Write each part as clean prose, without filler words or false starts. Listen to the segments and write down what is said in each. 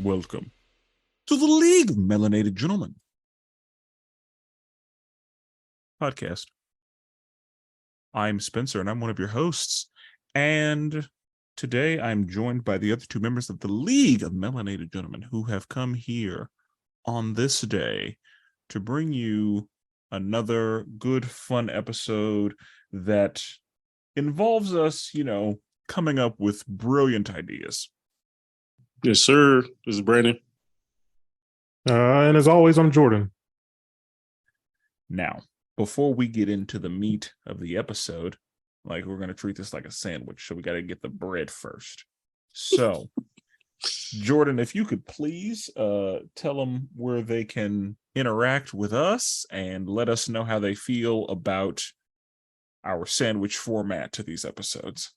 welcome to the League of Melanated Gentlemen podcast. I'm Spenser, and I'm one of your hosts. And today I'm joined by the other two members of the League of Melanated Gentlemen who have come here on this day to bring you another good, fun episode that involves us, coming up with brilliant ideas. Yes, sir. This is Brandon. And as always, I'm Jordan. Now, before we get into the meat of the episode, we're going to treat this like a sandwich, so we got to get the bread first. So, Jordan, if you could please tell them where they can interact with us and let us know how they feel about our sandwich format to these episodes.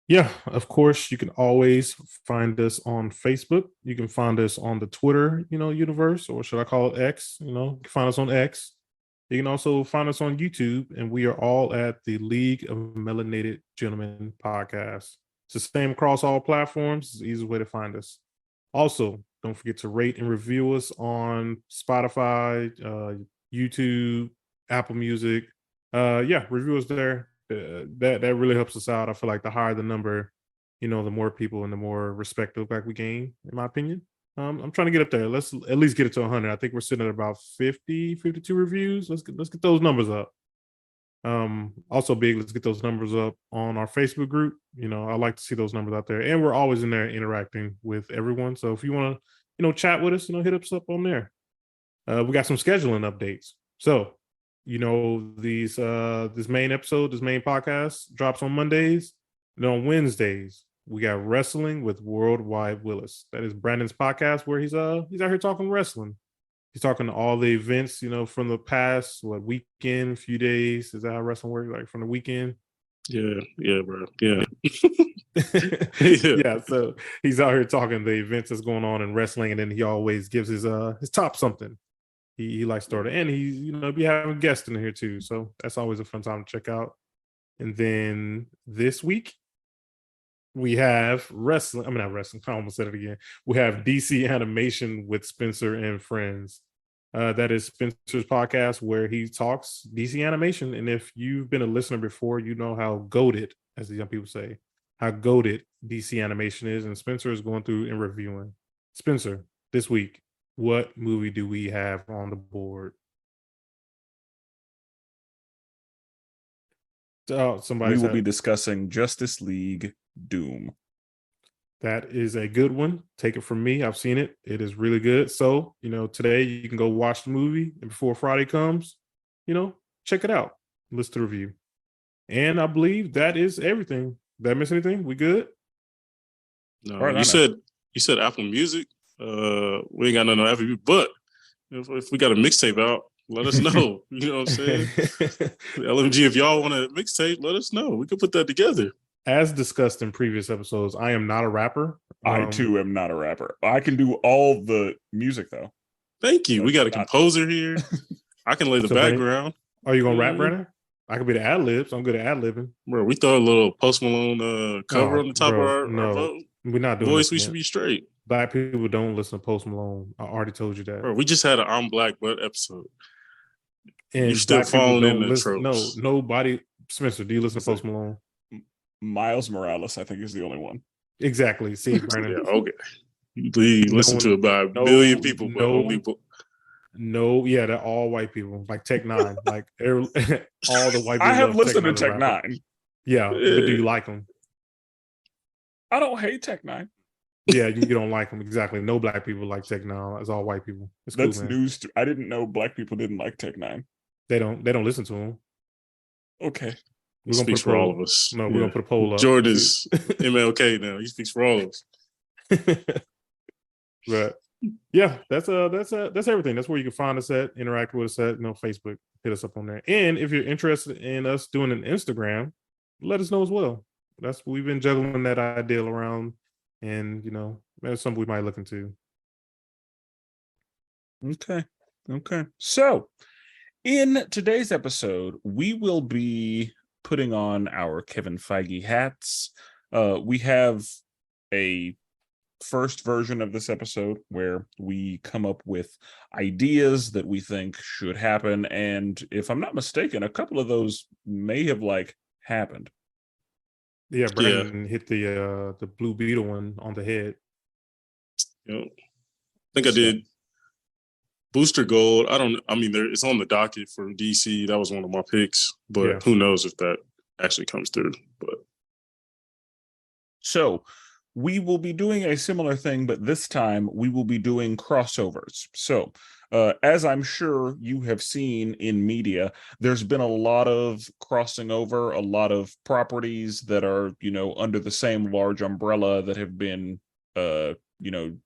Yeah, of course, you can always find us on Facebook. You can find us on the Twitter, universe, or should I call it X? You can find us on X. You can also find us on YouTube, and we are all at the League of Melanated Gentlemen podcast. It's the same across all platforms. It's the easiest way to find us. Also, don't forget to rate and review us on Spotify, YouTube, Apple Music. Review us there. That really helps us out. I feel like the higher the number, the more people and the more respect that we gain, in my opinion. I'm trying to get up there. Let's at least get it to 100. I think we're sitting at about 50, 52 reviews. Let's get those numbers up. Also big, let's get those numbers up on our Facebook group. I like to see those numbers out there. And we're always in there interacting with everyone. So if you want to, chat with us, hit us up on there. We got some scheduling updates. So this main podcast drops on Mondays, and on Wednesdays we got wrestling with Worldwide Willis. That is Brandon's podcast where he's out here talking wrestling. He's talking to all the events, from the past, weekend, few days. Is that how wrestling works? Like from the weekend? Yeah, bro. Yeah. Yeah. So he's out here talking the events that's going on in wrestling, and then he always gives his top something. He likes to and he's be having guests in here too, so that's always a fun time to check out. And then this week we have wrestling. I mean, not wrestling. I almost said it again. We have DC Animation with Spenser and Friends. That is Spenser's podcast where he talks DC Animation. And if you've been a listener before, you know how goated, as the young people say, how goated DC Animation is. And Spenser is going through and reviewing. Spenser, this week, what movie do we have on the board? We will be discussing Justice League Doom. That is a good one. Take it from me. I've seen it. It is really good. So, today you can go watch the movie, and before Friday comes, check it out. Listen to the review. And I believe that is everything. Did I miss anything? We good? No, right, you said Apple Music. We ain't got nothing on Apple Music, but if we got a mixtape out, let us know. You know what I'm saying? LMG, if y'all want a mixtape, let us know. We can put that together. As discussed in previous episodes, I am not a rapper. I too am not a rapper. I can do all the music though. Thank you. We got a composer here. I can lay the background. Are you gonna rap, Brandon? I could be the ad libs. I'm good at ad libbing. Bro, we throw a little Post Malone cover on the top of our vote. We're not doing voice. We should be straight. Black people don't listen to Post Malone. I already told you that. Bro, we just had an I'm Black But episode. And you still falling in the tropes. No, nobody. Spenser, do you listen to Post Malone? Miles Morales, I think, is the only one. Exactly. See, Brandon. Yeah, okay. You listen to about a billion people, but only people. No, yeah, they're all white people, like Tech Nine, like all the white people. I have listened to Tech Nine. Yeah, but do you like them? I don't hate Tech Nine. Yeah, you don't like them. Exactly. No black people like Tech Nine. It's all white people. That's cool, news. I didn't know black people didn't like Tech Nine. They don't listen to them. Okay. He speaks for all of us. No, we're gonna put a poll up. Jordan is MLK now. He speaks for all of us. But yeah, that's everything. That's where you can find us at, interact with us at, Facebook. Hit us up on there. And if you're interested in us doing an Instagram, let us know as well. We've been juggling that idea around, and that's something we might look into. Okay. So in today's episode, we will be putting on our Kevin Feige hats. We have a first version of this episode where we come up with ideas that we think should happen. And if I'm not mistaken, a couple of those may have happened. Yeah, Brandon hit the Blue Beetle one on the head. I think I did Booster Gold. It's on the docket for DC. That was one of my picks, but who knows if that actually comes through. But so we will be doing a similar thing, but this time we will be doing crossovers. So as I'm sure you have seen in media, there's been a lot of crossing over, a lot of properties that are, under the same large umbrella that have been,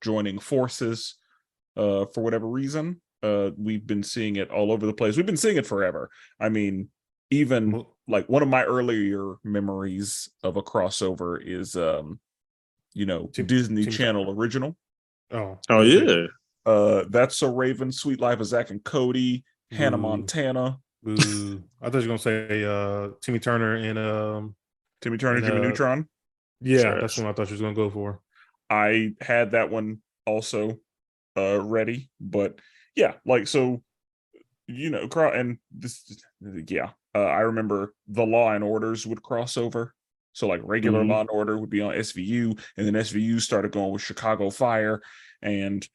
joining forces for whatever reason. We've been seeing it all over the place. We've been seeing it forever. I mean, even one of my earlier memories of a crossover is Disney Channel original. Oh yeah. That's So Raven, Sweet Life of Zack and Cody, Hannah Montana. I thought you were gonna say Timmy Turner and Jimmy Neutron. Yeah, that's what I thought you was gonna go for. I had that one also ready, but yeah, and this, I remember the Law and Orders would cross over. So regular Law and Order would be on SVU, and then SVU started going with Chicago Fire, and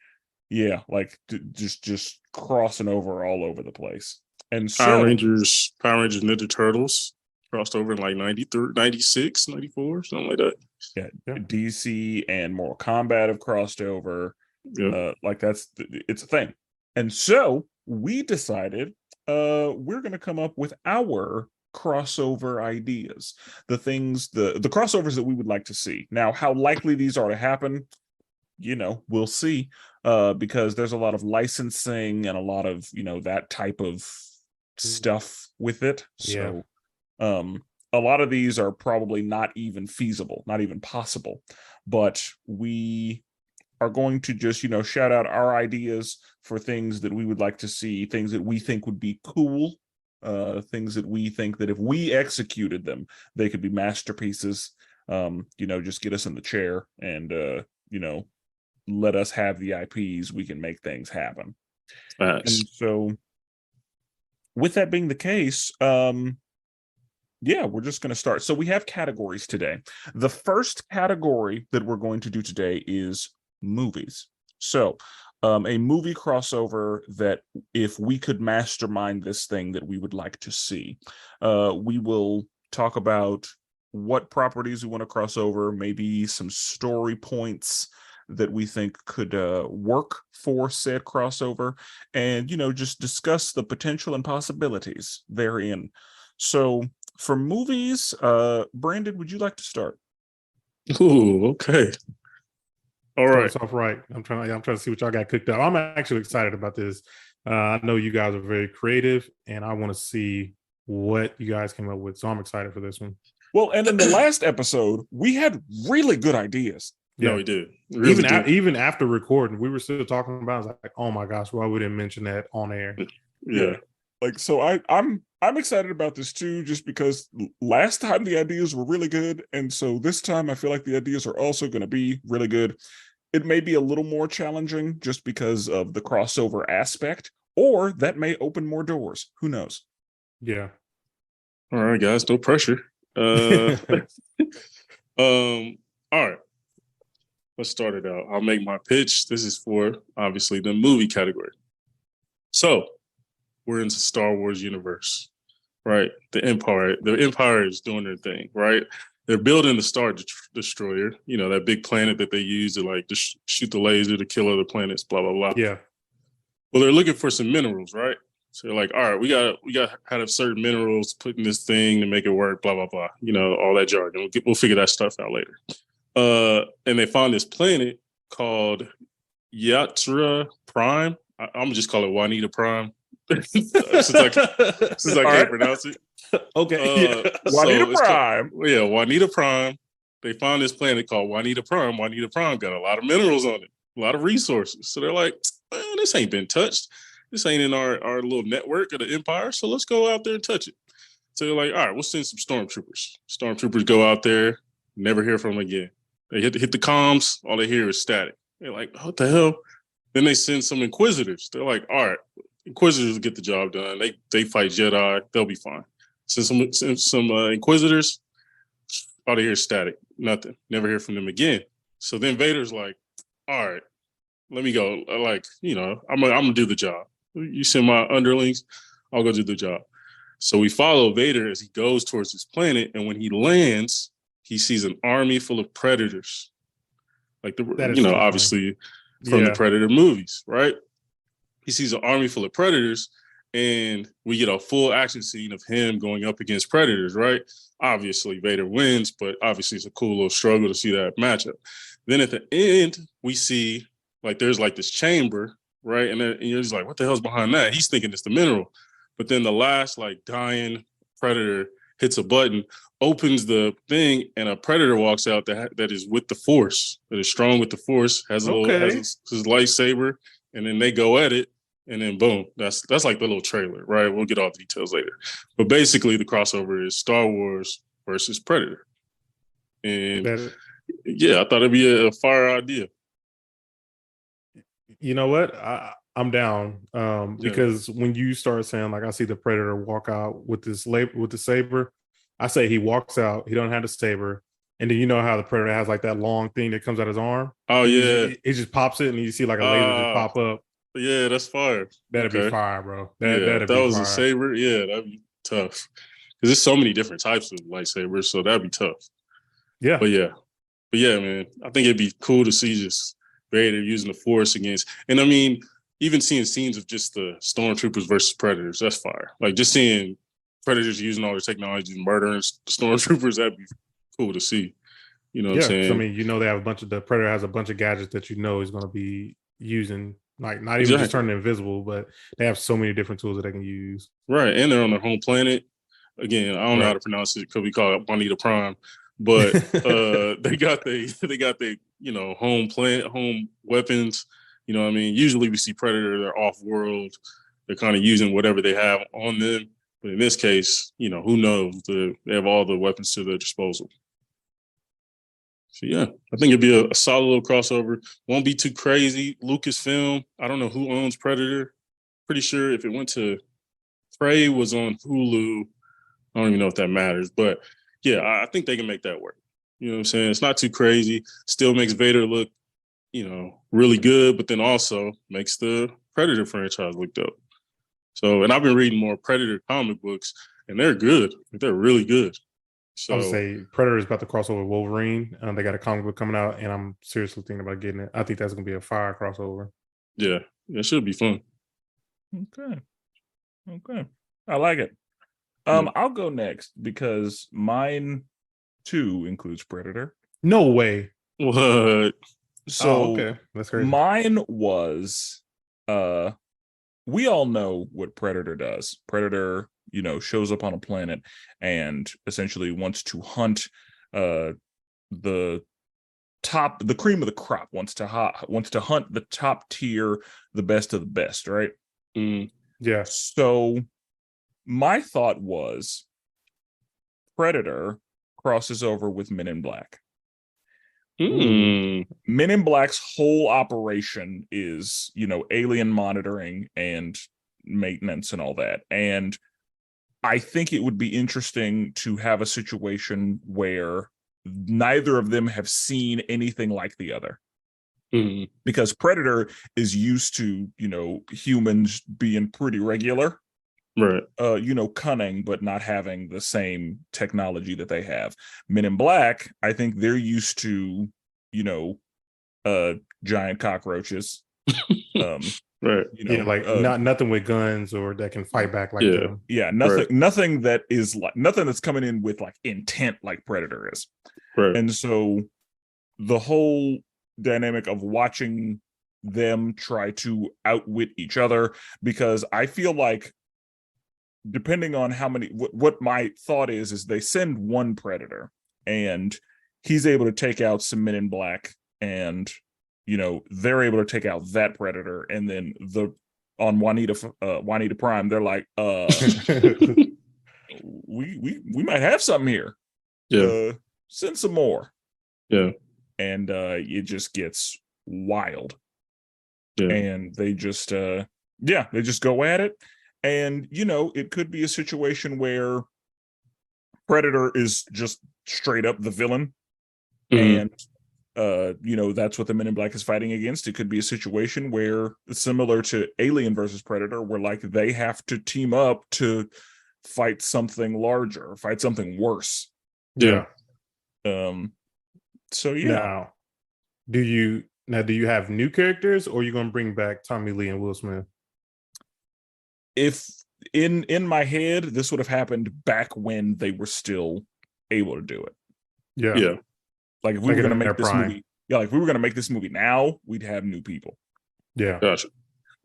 just crossing over all over the place. And so, Power Rangers Ninja Turtles crossed over in 93, 96, 94, something like that. Yeah. DC and Mortal Kombat have crossed over. Yeah. It's a thing. And so we decided we're going to come up with our crossover ideas, the crossovers that we would like to see. Now, how likely these are to happen, we'll see, because there's a lot of licensing and a lot of that type of stuff with it. So a lot of these are probably not even feasible, not even possible, but we are going to just shout out our ideas for things that we would like to see, things that we think would be cool, things that we think that if we executed them, they could be masterpieces. Just get us in the chair and let us have the IPs. We can make things happen. And so with that being the case, we're just going to start. So we have categories today. The first category that we're going to do today is movies. So a movie crossover that if we could mastermind this thing that we would like to see, we will talk about what properties we want to cross over, maybe some story points that we think could work for said crossover, and just discuss the potential and possibilities therein. So for movies, Brandon, would you like to start? Ooh, okay. All right. Off right. I'm trying to see what y'all got cooked up. I'm actually excited about this. I know you guys are very creative, and I want to see what you guys came up with. So I'm excited for this one. Well, and in the last episode, we had really good ideas. Yeah, we did. Really even after recording, we were still talking about. I was like, oh my gosh, why we didn't mention that on air? Yeah. So I'm excited about this too, just because last time the ideas were really good, and so this time I feel like the ideas are also going to be really good. It may be a little more challenging just because of the crossover aspect, or that may open more doors. Who knows? Yeah. All right, guys, no pressure. All right. Let's start it out. I'll make my pitch. This is for obviously the movie category. So we're into Star Wars universe, right? The Empire is doing their thing, right? They're building the Star Destroyer, that big planet that they use to shoot the laser to kill other planets, blah, blah, blah. Yeah. Well, they're looking for some minerals, right? So they're like, all right, we got to have certain minerals put in this thing to make it work, blah, blah, blah. All that jargon. We'll figure that stuff out later. And they found this planet called Yatra Prime. I'm gonna just call it Juanita Prime. since I can't pronounce it. Okay. Juanita Prime. Juanita Prime. They found this planet called Juanita Prime. Juanita Prime got a lot of minerals on it, a lot of resources. So they're like, this ain't been touched. This ain't in our little network of the Empire. So let's go out there and touch it. So they're like, all right, we'll send some stormtroopers. Stormtroopers go out there, never hear from them again. They hit the comms. All they hear is static. They're like, what the hell? Then they send some Inquisitors. They're like, all right, Inquisitors get the job done. They fight Jedi. They'll be fine. Send some Inquisitors. All they hear is static. Nothing. Never hear from them again. So then Vader's like, all right, let me go. Like, I'm gonna do the job. You send my underlings, I'll go do the job. So we follow Vader as he goes towards his planet, and when he lands, he sees an army full of predators. Like obviously from the Predator movies, right? He sees an army full of predators, and we get a full action scene of him going up against predators, right? Obviously, Vader wins, but obviously it's a cool little struggle to see that matchup. Then at the end, we see there's this chamber, right? And you're just like, what the hell's behind that? He's thinking it's the mineral. But then the last dying predator hits a button, opens the thing, and a predator walks out that is with the Force, that is strong with the Force, has his lightsaber, and then they go at it, and then boom, that's like the little trailer, right? We'll get all the details later. But basically, the crossover is Star Wars versus Predator, and I thought it'd be a fire idea. You know what? I'm down because when you start saying I see the Predator walk out with the saber, I say he walks out, he don't have the saber, and then you know how the Predator has that long thing that comes out his arm. Oh yeah, it just pops it, and you see a laser just pop up. Yeah, that's fire. That'd be fire, bro. If that was a saber, that'd be tough. Because there's so many different types of lightsabers, so that'd be tough. Yeah, but yeah, man, I think it'd be cool to see just Vader using the Force against, and I mean, even seeing scenes of just the Stormtroopers versus Predators, that's fire. Just seeing Predators using all their technology and murdering Stormtroopers, that'd be cool to see. You know what I'm saying? I mean, they have the Predator has a bunch of gadgets that he's going to be using, not even just turning invisible, but they have so many different tools that they can use. Right, and they're on their home planet. Again, I don't know how to pronounce it because we call it Juanita Prime, but they got the home planet, home weapons. You know what I mean? Usually we see Predator, they're off-world. They're kind of using whatever they have on them. But in this case, who knows? They have all the weapons to their disposal. So, yeah, I think it'd be a solid little crossover. Won't be too crazy. Lucasfilm, I don't know who owns Predator. Pretty sure if it went to Prey was on Hulu. I don't even know if that matters. But, yeah, I think they can make that work. You know what I'm saying? It's not too crazy. Still makes Vader look really good, but then also makes the Predator franchise look dope. So, and I've been reading more Predator comic books, and they're good. They're really good. So I would say Predator is about to cross over with Wolverine. They got a comic book coming out, and I'm seriously thinking about getting it. I think that's going to be a fire crossover. Yeah, it should be fun. Okay. I like it. I'll go next because mine too includes Predator. No way. What? So okay. That's crazy. Mine was we all know what Predator does. Predator, shows up on a planet and essentially wants to hunt the cream of the crop, wants to hunt the top tier, the best of the best, right? Yeah. So my thought was Predator crosses over with Men in Black. Men in Black's whole operation is, alien monitoring and maintenance and all that. And I think it would be interesting to have a situation where neither of them have seen anything like the other. Because Predator is used to, humans being pretty regular. Right. Cunning, but not having the same technology that they have. Men in Black, I think they're used to, giant cockroaches. Right. Nothing with guns or that can fight back like them. Yeah, nothing that is nothing that's coming in with intent like Predator is. Right. And so the whole dynamic of watching them try to outwit each other, because I feel like depending on how many, what my thought is they send one Predator and he's able to take out some Men in Black, and they're able to take out that Predator, and then on Juanita Prime, they're like, we might have something here. Yeah, send some more. Yeah, and it just gets wild. Yeah. And they just they just go at it. And it could be a situation where Predator is just straight up the villain, and that's what the Men in Black is fighting against. It could be a situation where, similar to Alien versus Predator, where like they have to team up to fight something larger, fight something worse. Yeah. So yeah. Now, do you have new characters, or are you going to bring back Tommy Lee and Will Smith? If in my head, this would have happened back when they were still able to do it. Yeah. Like if we were going to make this movie, if we were going to make this movie now, we'd have new people. Yeah. Gotcha.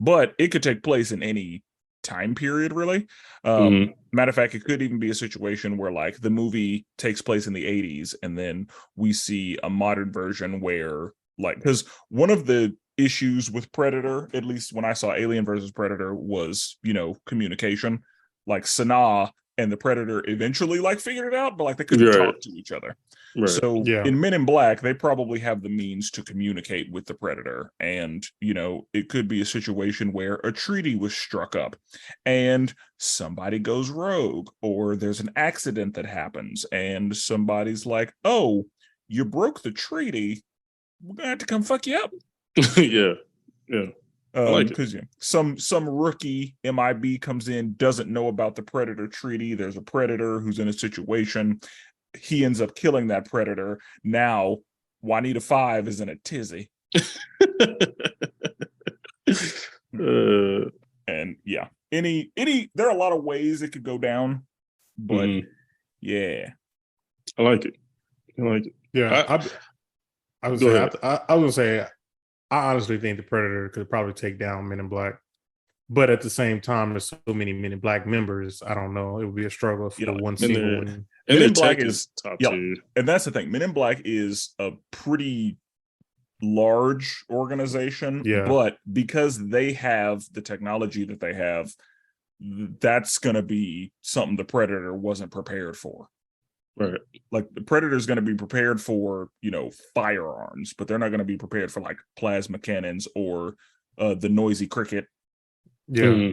But it could take place in any time period, really. Matter of fact, it could even be a situation where like the movie takes place in the 80s, and then we see a modern version where, like, because one of the issues with Predator, at least when I saw Alien versus Predator, was communication. Like Sanaa and the Predator eventually like figured it out, but like they couldn't talk to each other. Right. So in Men in Black, they probably have the means to communicate with the Predator. And, it could be a situation where a treaty was struck up and somebody goes rogue, or there's an accident that happens and somebody's like, oh, you broke the treaty. We're going to have to come fuck you up. Yeah. Because some rookie MIB comes in, doesn't know about the Predator treaty. There's a Predator who's in a situation. He ends up killing that Predator. Now Juanita 5 is in a tizzy. And yeah, there are a lot of ways it could go down, but yeah, I like it. Yeah, I was gonna say, I honestly think the Predator could probably take down Men in Black, but at the same time, there's so many Men in Black members. I don't know. It would be a struggle for one single one. Men in Black is top tier, and that's the thing. Men in Black is a pretty large organization, but because they have the technology that they have, that's going to be something the Predator wasn't prepared for. Right. Like the Predator is going to be prepared for, firearms, but they're not going to be prepared for like plasma cannons or the noisy cricket. Yeah.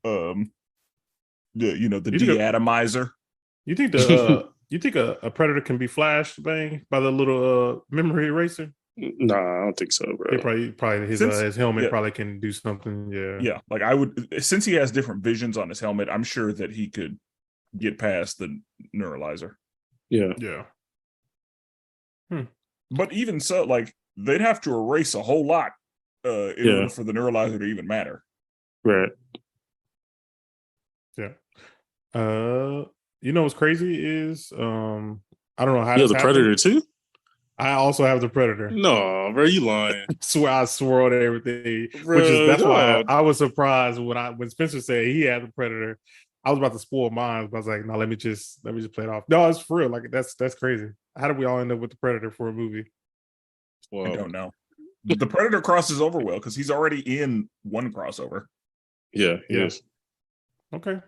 The deatomizer. You think you think a Predator can be flashed by the little memory eraser? No, I don't think so, bro. Probably his helmet probably can do something. Yeah. Like I would, since he has different visions on his helmet, I'm sure that he could get past the neuralizer. Yeah. But even so, like they'd have to erase a whole lot in order for the neuralizer to even matter. Right. Yeah. What's crazy is I don't know how. You have the Predator too? I also have the Predator. No, bro, you lying. I swore on everything. Bro, that's why I was surprised when Spenser said he had the Predator. I was about to spoil mine, but I was like, no, let me just play it off. No, it's for real. Like that's crazy. How did we all end up with the Predator for a movie? Well, I don't know. The Predator crosses over well because he's already in one crossover. Yeah, he is. Okay.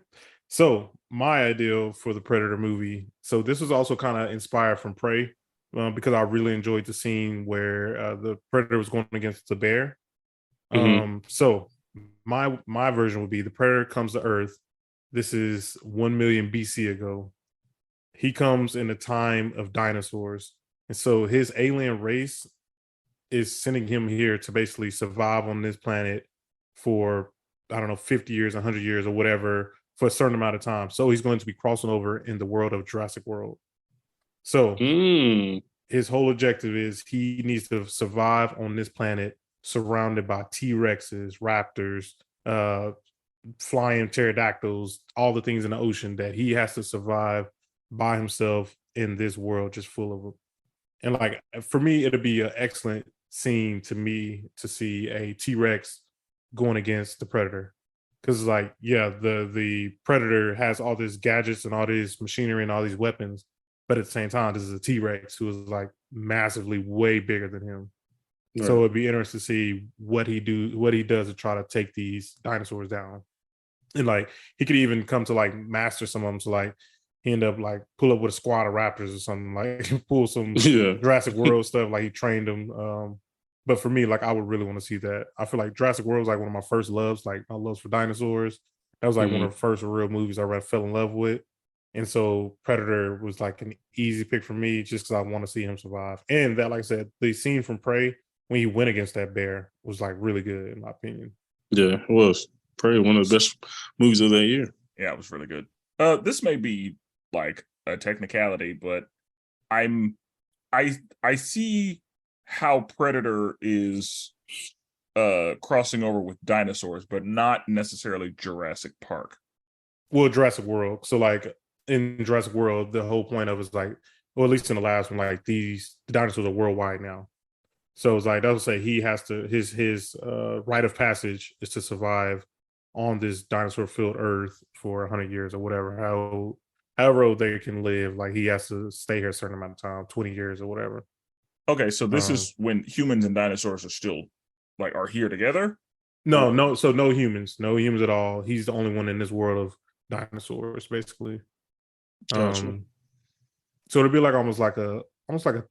So my ideal for the Predator movie. So this was also kind of inspired from Prey, because I really enjoyed the scene where the Predator was going against the bear. So my version would be the Predator comes to Earth. This is 1 million BC ago. He comes in a time of dinosaurs. And so his alien race is sending him here to basically survive on this planet for, 50 years, 100 years or whatever, for a certain amount of time. So he's going to be crossing over in the world of Jurassic World. So his whole objective is he needs to survive on this planet surrounded by T-Rexes, raptors, flying pterodactyls, all the things in the ocean that he has to survive by himself in this world just full of them. And like for me, it'll be an excellent scene to see a T-Rex going against the Predator. Because like, the Predator has all these gadgets and all this machinery and all these weapons, but at the same time, this is a T-Rex who is like massively way bigger than him. Right. So it'd be interesting to see what he does to try to take these dinosaurs down. And like he could even come to like master some of them. So like he ended up like pull up with a squad of raptors or something, like pull some Yeah. Jurassic World stuff, like he trained them. But for me, like I would really want to see that. I feel like Jurassic World was like one of my first loves, like my loves for dinosaurs. That was like one of the first real movies I read, fell in love with. And so Predator was like an easy pick for me just because I want to see him survive. And that, like I said, the scene from Prey when he went against that bear was like really good in my opinion. Yeah, it was probably one of the best movies of that year. Yeah, it was really good. This may be like a technicality, but I see how Predator is crossing over with dinosaurs, but not necessarily Jurassic Park. Well, Jurassic World. So like in Jurassic World, the whole point of it is like, or at least in the last one, like the dinosaurs are worldwide now. So it's like that would say he has to his rite of passage is to survive on this dinosaur filled Earth for 100 years or whatever. However they can live, like he has to stay here a certain amount of time, 20 years or whatever. Okay, so this is when humans and dinosaurs are still like are here together? No, so no humans at all. He's the only one in this world of dinosaurs, basically. Gotcha. So it'd be like almost like a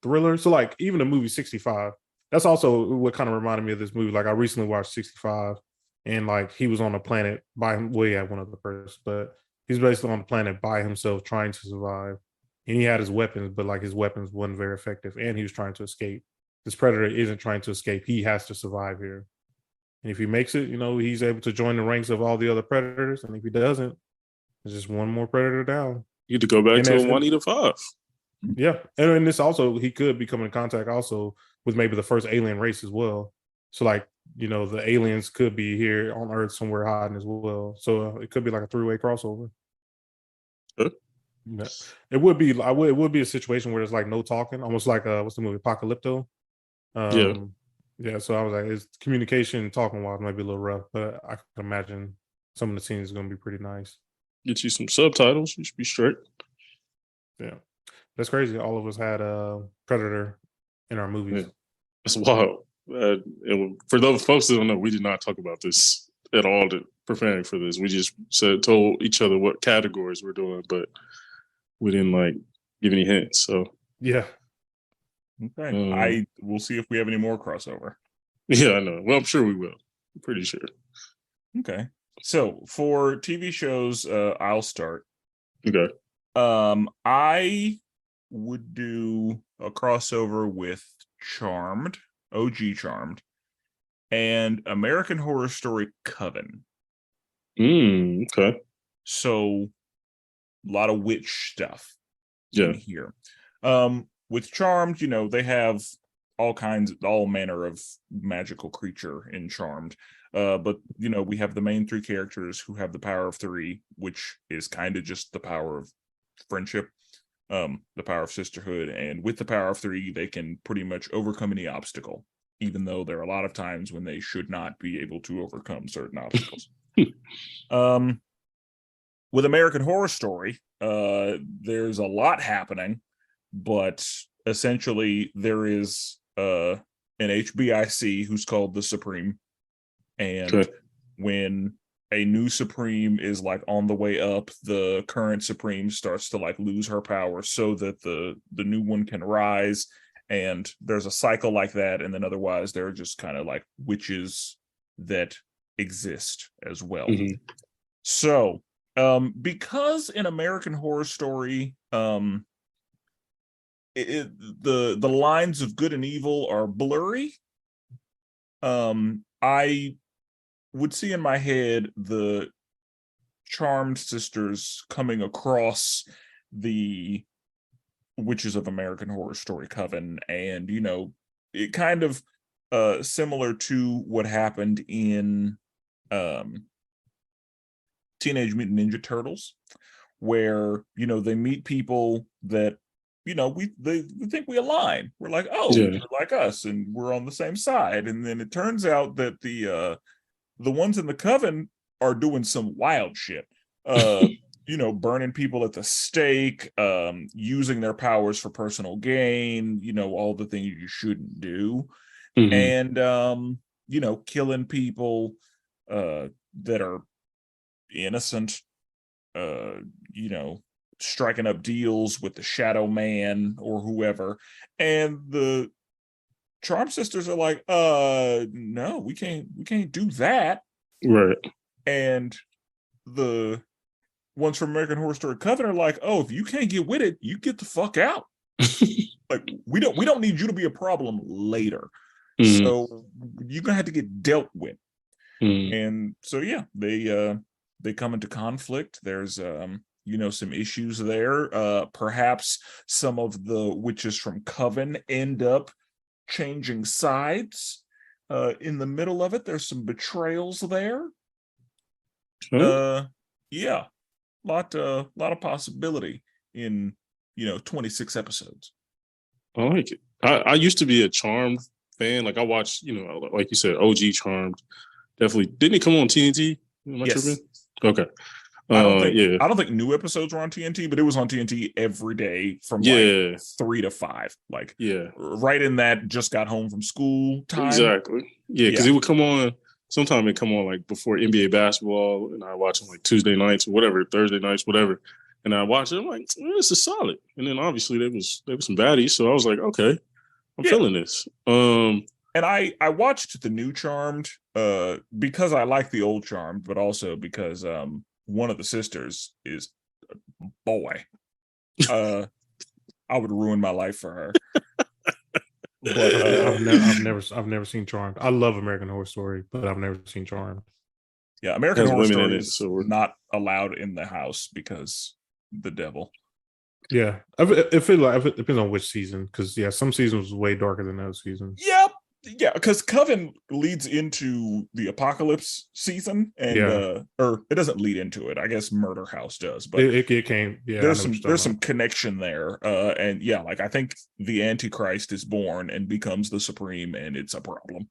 thriller. So like even the movie 65, that's also what kind of reminded me of this movie. Like I recently watched 65, and like he was on a planet by him. Well, yeah, one other person, but he's basically on the planet by himself trying to survive. And he had his weapons, but like his weapons wasn't very effective, and he was trying to escape. This predator isn't trying to escape; he has to survive here. And if he makes it, he's able to join the ranks of all the other predators. And if he doesn't, there's just one more predator down. You need to go back to a Juanita 5. Yeah, and this also he could become in contact also with maybe the first alien race as well. So like the aliens could be here on Earth somewhere hiding as well. So it could be like a three-way crossover. Huh? It would be. It would be a situation where there's like no talking, almost like what's the movie Apocalypto? Yeah. Yeah. So I was like, his communication talking wise might be a little rough, but I can imagine some of the scenes is going to be pretty nice. Get you some subtitles. You should be straight. Yeah. That's crazy. All of us had a Predator in our movies. Yeah. That's wild. For those folks that don't know, we did not talk about this at all preparing for this. We just told each other what categories we're doing, but we didn't like give any hints. So yeah. Okay. I will see if we have any more crossover. Yeah, I know. Well, I'm sure we will. I'm pretty sure. Okay. So for TV shows, I'll start. Okay. I would do a crossover with Charmed, OG Charmed, and American Horror Story Coven. Okay. So a lot of witch stuff in here. With Charmed, they have all manner of magical creature in Charmed. But we have the main three characters who have the power of three, which is kind of just the power of friendship, the power of sisterhood, and with the power of three, they can pretty much overcome any obstacle, even though there are a lot of times when they should not be able to overcome certain obstacles. With American Horror Story, there's a lot happening, but essentially there is an HBIC who's called the Supreme, and when a new Supreme is like on the way up, the current Supreme starts to like lose her power so that the new one can rise, and there's a cycle like that. And then otherwise there are just kind of like witches that exist as well. So because in American Horror Story the lines of good and evil are blurry, I would see in my head the Charmed sisters coming across the witches of American Horror Story Coven, and it kind of similar to what happened in Teenage Mutant Ninja Turtles, where they meet people that they think we align. We're like, oh, you're like us, and we're on the same side. And then it turns out that the ones in the coven are doing some wild shit. Burning people at the stake, using their powers for personal gain, all the things you shouldn't do. And killing people that are innocent, striking up deals with the Shadow Man or whoever, and the Charm Sisters are like, no, we can't do that. Right. And the ones from American Horror Story Coven are like, oh, if you can't get with it, you get the fuck out. Like, we don't need you to be a problem later. So you're gonna have to get dealt with. And so yeah, they come into conflict. There's some issues there. Perhaps some of the witches from Coven end up changing sides. In the middle of it, there's some betrayals there. Yeah, lot of possibility in 26 episodes. I like it. I used to be a Charmed fan. Like I watched, like you said, OG Charmed. Definitely. Didn't it come on TNT? Am I tripping? Okay. I don't think new episodes were on TNT, but it was on TNT every day from like 3 to 5. Like right in that just got home from school time. Exactly. Yeah, because it would come on. Sometimes it come on like before NBA basketball, and I watch it like Tuesday nights or whatever, Thursday nights, whatever. And I watch it. I'm like, this is solid. And then obviously there was some baddies, so I was like, okay, I'm feeling this. And I watched the new Charmed because I like the old Charmed, but also because one of the sisters is a boy. I would ruin my life for her. But I've never seen Charmed. I love American Horror Story, but I've never seen Charmed. Yeah, American Horror Story is not allowed in the house because the devil. Yeah, it depends on which season, because some seasons was way darker than other seasons. Yep. Yeah, because Coven leads into the apocalypse season, and or it doesn't lead into it. I guess Murder House does, but it came. Yeah, there's some connection there, and like I think the Antichrist is born and becomes the Supreme, and it's a problem.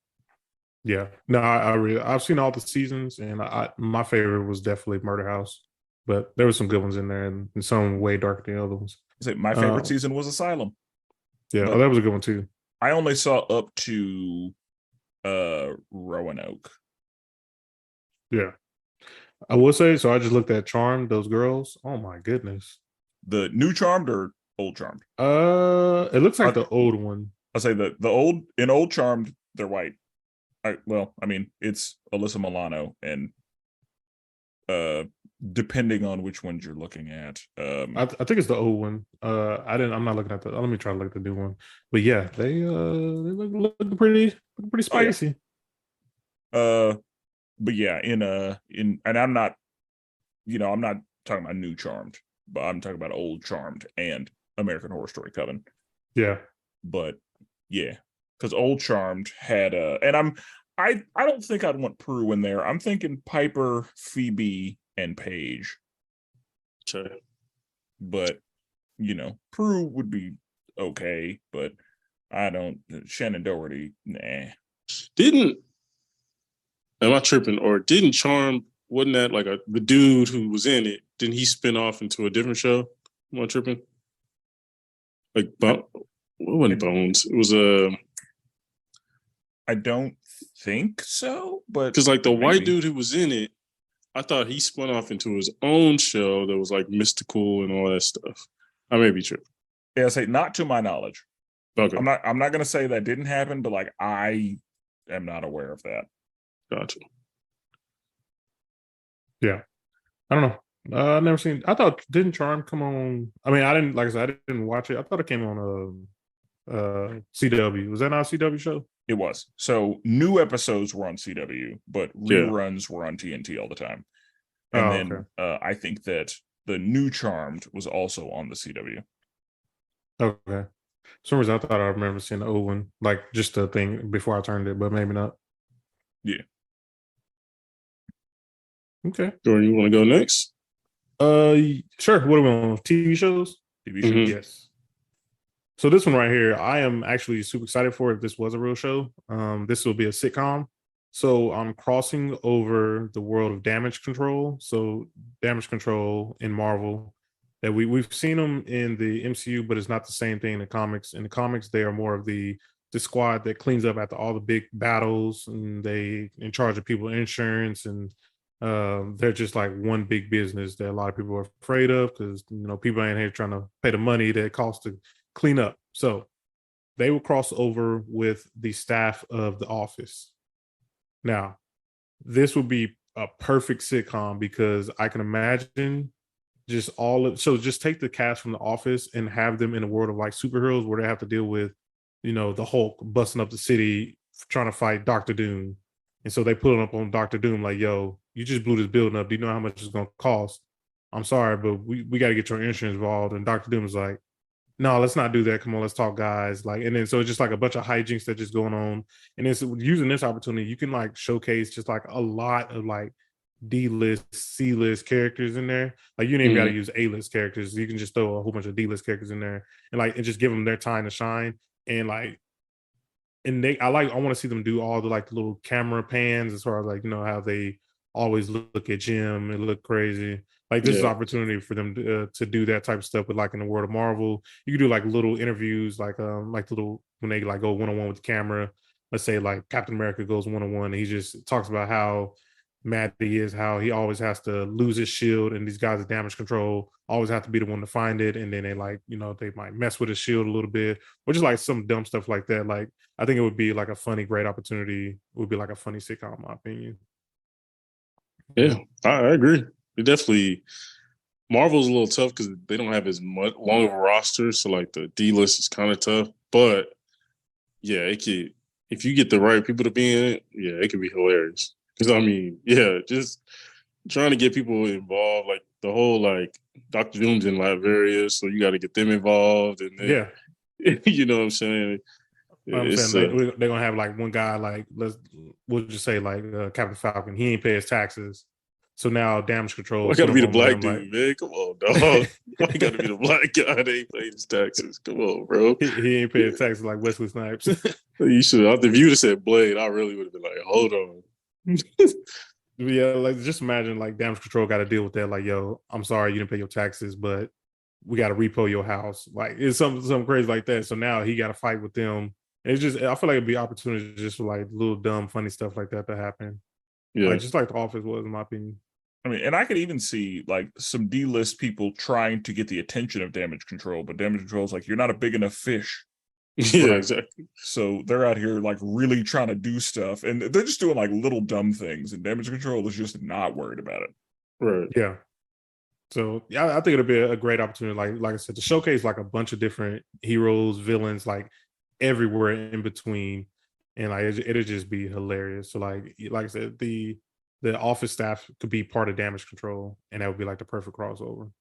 Yeah, no, I've seen all the seasons, and my favorite was definitely Murder House, but there were some good ones in there, and some way darker than the other ones. My favorite season was Asylum. Yeah, that was a good one too. I only saw up to Roanoke. Yeah. I will say, so I just looked at Charmed, those girls. Oh my goodness. The new Charmed or old Charmed? It looks like the old one. I'll say the old Charmed, they're white. It's Alyssa Milano, and depending on which ones you're looking at. I think it's the old one. I'm not looking at the. Let me try to look at the new one. But yeah, they look pretty spicy. But yeah, and I'm not, I'm not talking about new Charmed, but I'm talking about old Charmed and American Horror Story Coven. Yeah, but yeah, because old Charmed had and I don't think I'd want Prue in there. I'm thinking Piper, Phoebe, and Paige. Okay. But Prue would be okay, but I don't. Shannon Doherty, nah. Am I tripping? Or didn't Charm? Wasn't that like the dude who was in it? Didn't he spin off into a different show? Am I tripping? Like, what wasn't Bones? It was I don't think so, but because like the white dude who was in it, I thought he spun off into his own show that was like mystical and all that stuff. I may be tripping. Yeah, say not to my knowledge. Okay. I'm not gonna say that didn't happen, but like I am not aware of that. Gotcha. Yeah. I don't know. I've never seen. I thought didn't Charm come on? I mean, I didn't watch it. I thought it came on CW. Was that not a CW show? It was. So new episodes were on CW, but reruns were on TNT all the time. And I think that the new Charmed was also on the CW. Okay. For some reason, I thought I remember seeing the old one, like just a thing before I turned it, but maybe not. Yeah. Okay. Jordan, you want to go next? Sure. What do we want? TV shows? TV shows. Mm-hmm. Yes. So this one right here, I am actually super excited for if this was a real show. This will be a sitcom. So I'm crossing over the world of Damage Control. So Damage Control in Marvel, that we've seen them in the MCU, but it's not the same thing in the comics. In the comics, they are more of the squad that cleans up after all the big battles, and they in charge of people's insurance and They're just like one big business that a lot of people are afraid of because people ain't here trying to pay the money that it costs to clean up. So they will cross over with the staff of The Office. Now, this would be a perfect sitcom because I can imagine just take the cast from The Office and have them in a world of like superheroes where they have to deal with, the Hulk busting up the city trying to fight Doctor Doom. And so they put it up on Doctor Doom like, yo, you just blew this building up. Do you know how much it's gonna cost? I'm sorry, but we got to get your insurance involved. And Doctor Doom is like, no, let's not do that. Come on, let's talk, guys. Like, and then so it's just like a bunch of hijinks that just going on. And it's using this opportunity, you can like showcase just like a lot of like D-list, C-list characters in there. Like, you don't even got to use A-list characters. You can just throw a whole bunch of D-list characters in there and just give them their time to shine. And like, I want to see them do all the like little camera pans as far as like, how they always look at Jim and look crazy. Like, this is an opportunity for them to do that type of stuff. But like in the world of Marvel, you can do like little interviews, like little when they like go one-on-one with the camera. Let's say like Captain America goes one-on-one and he just talks about how mad he is, how he always has to lose his shield, and these guys at Damage Control always have to be the one to find it. And then they like, they might mess with his shield a little bit, or just like some dumb stuff like that. Like, I think it would be like a funny, great opportunity. It would be like a funny sitcom, in my opinion. Yeah, I agree. It definitely, Marvel's a little tough because they don't have as much long of a roster, so like the D list is kind of tough. But yeah, it could, if you get the right people to be in it, yeah, it could be hilarious. Because I mean, yeah, just trying to get people involved, like the whole like Dr. Doom's in Latveria, so you got to get them involved, and then you know what I'm saying. I'm saying they're gonna have like one guy, like we'll just say like Captain Falcon. He ain't pay his taxes, so now Damage Control. I got to be the black dude, man. Come on, dog. I got to be the black guy that ain't paying his taxes. Come on, bro. He ain't paying taxes like Wesley Snipes. You should. If you would have said Blade, I really would have been like, hold on. Yeah, like just imagine like Damage Control got to deal with that. Like, yo, I'm sorry you didn't pay your taxes, but we got to repo your house. Like, it's something crazy like that. So now he got to fight with them. It's just, I feel like it'd be opportunity just for like little dumb, funny stuff like that to happen. Yeah, like, just like The Office was, in my opinion. I mean, and I could even see like some D-list people trying to get the attention of Damage Control, but Damage Control is like, you're not a big enough fish. Yeah, exactly. So they're out here like really trying to do stuff, and they're just doing like little dumb things, and Damage Control is just not worried about it. Right. Yeah. So yeah, I think it'll be a great opportunity, like I said, to showcase like a bunch of different heroes, villains, like everywhere in between, and like it'll just be hilarious. So like I said, the Office staff could be part of Damage Control, and that would be like the perfect crossover.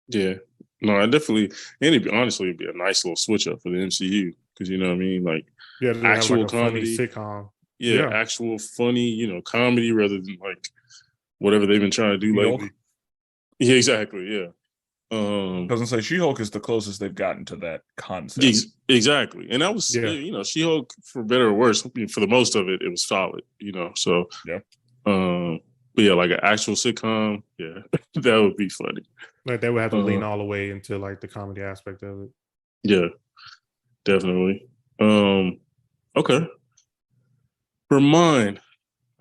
Yeah, no, I definitely, and honestly, it'd be a nice little switch up for the MCU because you know what I mean, like actual like comedy, sitcom, actual funny, comedy rather than like whatever they've been trying to do She-Hulk. lately. Yeah, exactly. Yeah. Doesn't say She-Hulk is the closest they've gotten to that concept. Exactly, and that was She-Hulk, for better or worse. I mean, for the most of it, it was solid. So yeah. But yeah, like an actual sitcom, yeah, that would be funny. Like they would have to lean all the way into like the comedy aspect of it. Yeah, definitely. Okay. For mine,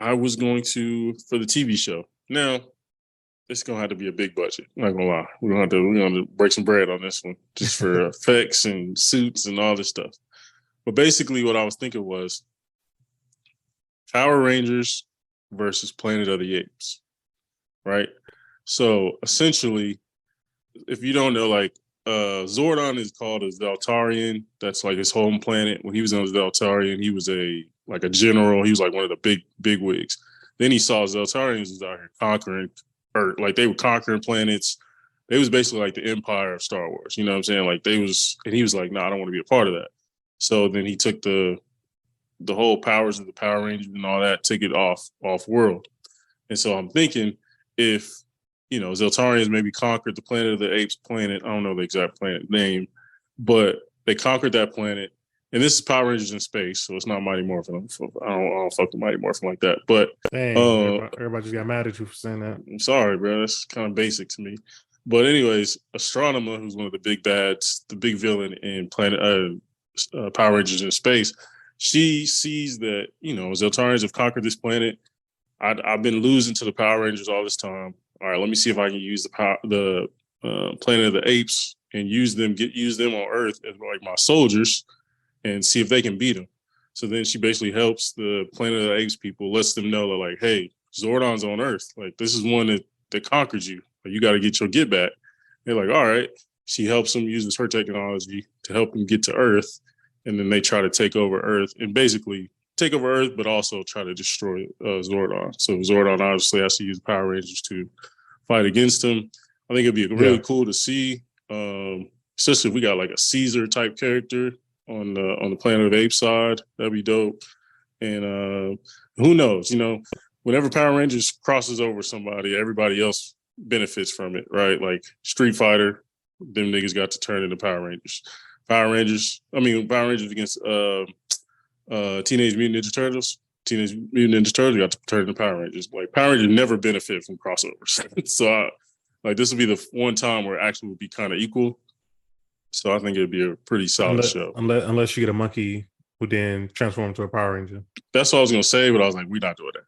I was going to, for the TV show. Now, it's gonna have to be a big budget. I'm not gonna lie. We're gonna break some bread on this one, just for effects and suits and all this stuff. But basically, what I was thinking was Power Rangers versus Planet of the Apes, right? So essentially, if you don't know, like Zordon is called a Zeltarian. That's like his home planet. When he was on Zeltarian, he was a general. He was like one of the big wigs. Then he saw Zeltarians was out here conquering Earth. Like they were conquering planets. They was basically like the empire of Star Wars. You know what I'm saying? Like and he was like, no, I don't want to be a part of that. So then he took the whole powers of the Power Rangers and all that, took it off world. And so I'm thinking if, Zeltarians maybe conquered the Planet of the Apes planet. I don't know the exact planet name, but they conquered that planet. And this is Power Rangers in space, so it's not Mighty Morphin. I don't fuck with Mighty Morphin like that. But everybody just got mad at you for saying that. I'm sorry, bro. That's kind of basic to me. But anyways, Astronema, who's one of the big bads, the big villain in Power Rangers in space, she sees that, Zeltarians have conquered this planet. I've been losing to the Power Rangers all this time. All right, let me see if I can use the Planet of the Apes and use them on Earth as like my soldiers and see if they can beat them. So then she basically helps the Planet of the Apes people, lets them know that like, hey, Zordon's on Earth. Like this is one that conquered you. Like, you got to get your get back. They're like, all right. She helps them, uses her technology to help them get to Earth, and then they try to take over Earth and basically take over Earth, but also try to destroy Zordon. So Zordon obviously has to use Power Rangers to fight against him. I think it'd be really cool to see, especially if we got like a Caesar type character on the Planet of the Apes side. That'd be dope. And who knows? You know, whenever Power Rangers crosses over somebody, everybody else benefits from it, right? Like Street Fighter, them niggas got to turn into Power Rangers. Power Rangers against Teenage Mutant Ninja Turtles. Teenage Mutant Ninja Turtles got to turn into Power Rangers. Like Power Rangers never benefit from crossovers. So this will be the one time where it actually would be kind of equal. So I think it'd be a pretty solid show. Unless you get a monkey who then transform into a Power Ranger. That's what I was gonna say, but I was like, we're not doing that.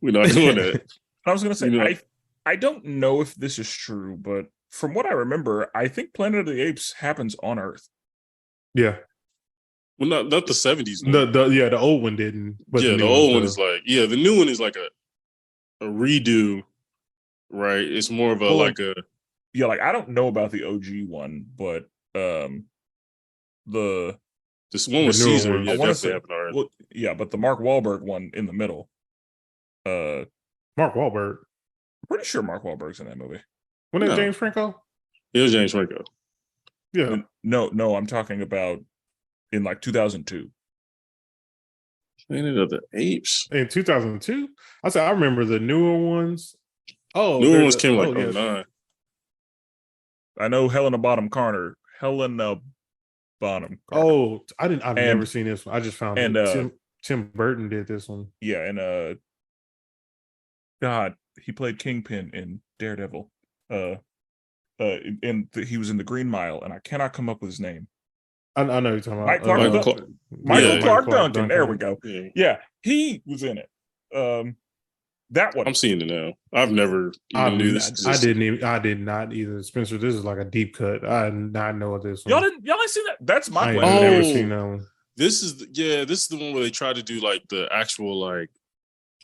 We're not doing that. I was gonna say, I don't know if this is true, but from what I remember, I think Planet of the Apes happens on Earth. Yeah. Well, not the 70s. The old one didn't. But the old one is like, the new one is like a redo, right? It's more of like I don't know about the OG one, but this one with Caesar, definitely happened on Earth. Well, yeah, but the Mark Wahlberg one in the middle. Mark Wahlberg. I'm pretty sure Mark Wahlberg's in that movie. Wasn't it James Franco? It was James Franco. Yeah. No, I'm talking about in like 2002. Planet of the Apes. In 2002? I remember the newer ones. Oh, newer ones came like 09. I know Helena Bonham Carter. I've never seen this one. I just found it. Tim Burton did this one. Yeah, and God, he played Kingpin in Daredevil. He was in the Green Mile, and I cannot come up with his name. I know you're talking about Michael Clark Duncan. There we go. Yeah, he was in it. That one. I'm seeing it now. I've never even knew this existed. I did not either. Spencer, this is like a deep cut. I did not know this one. Y'all ain't seen that? That's my plan. I've never seen that one. This is the one where they tried to do like the actual like.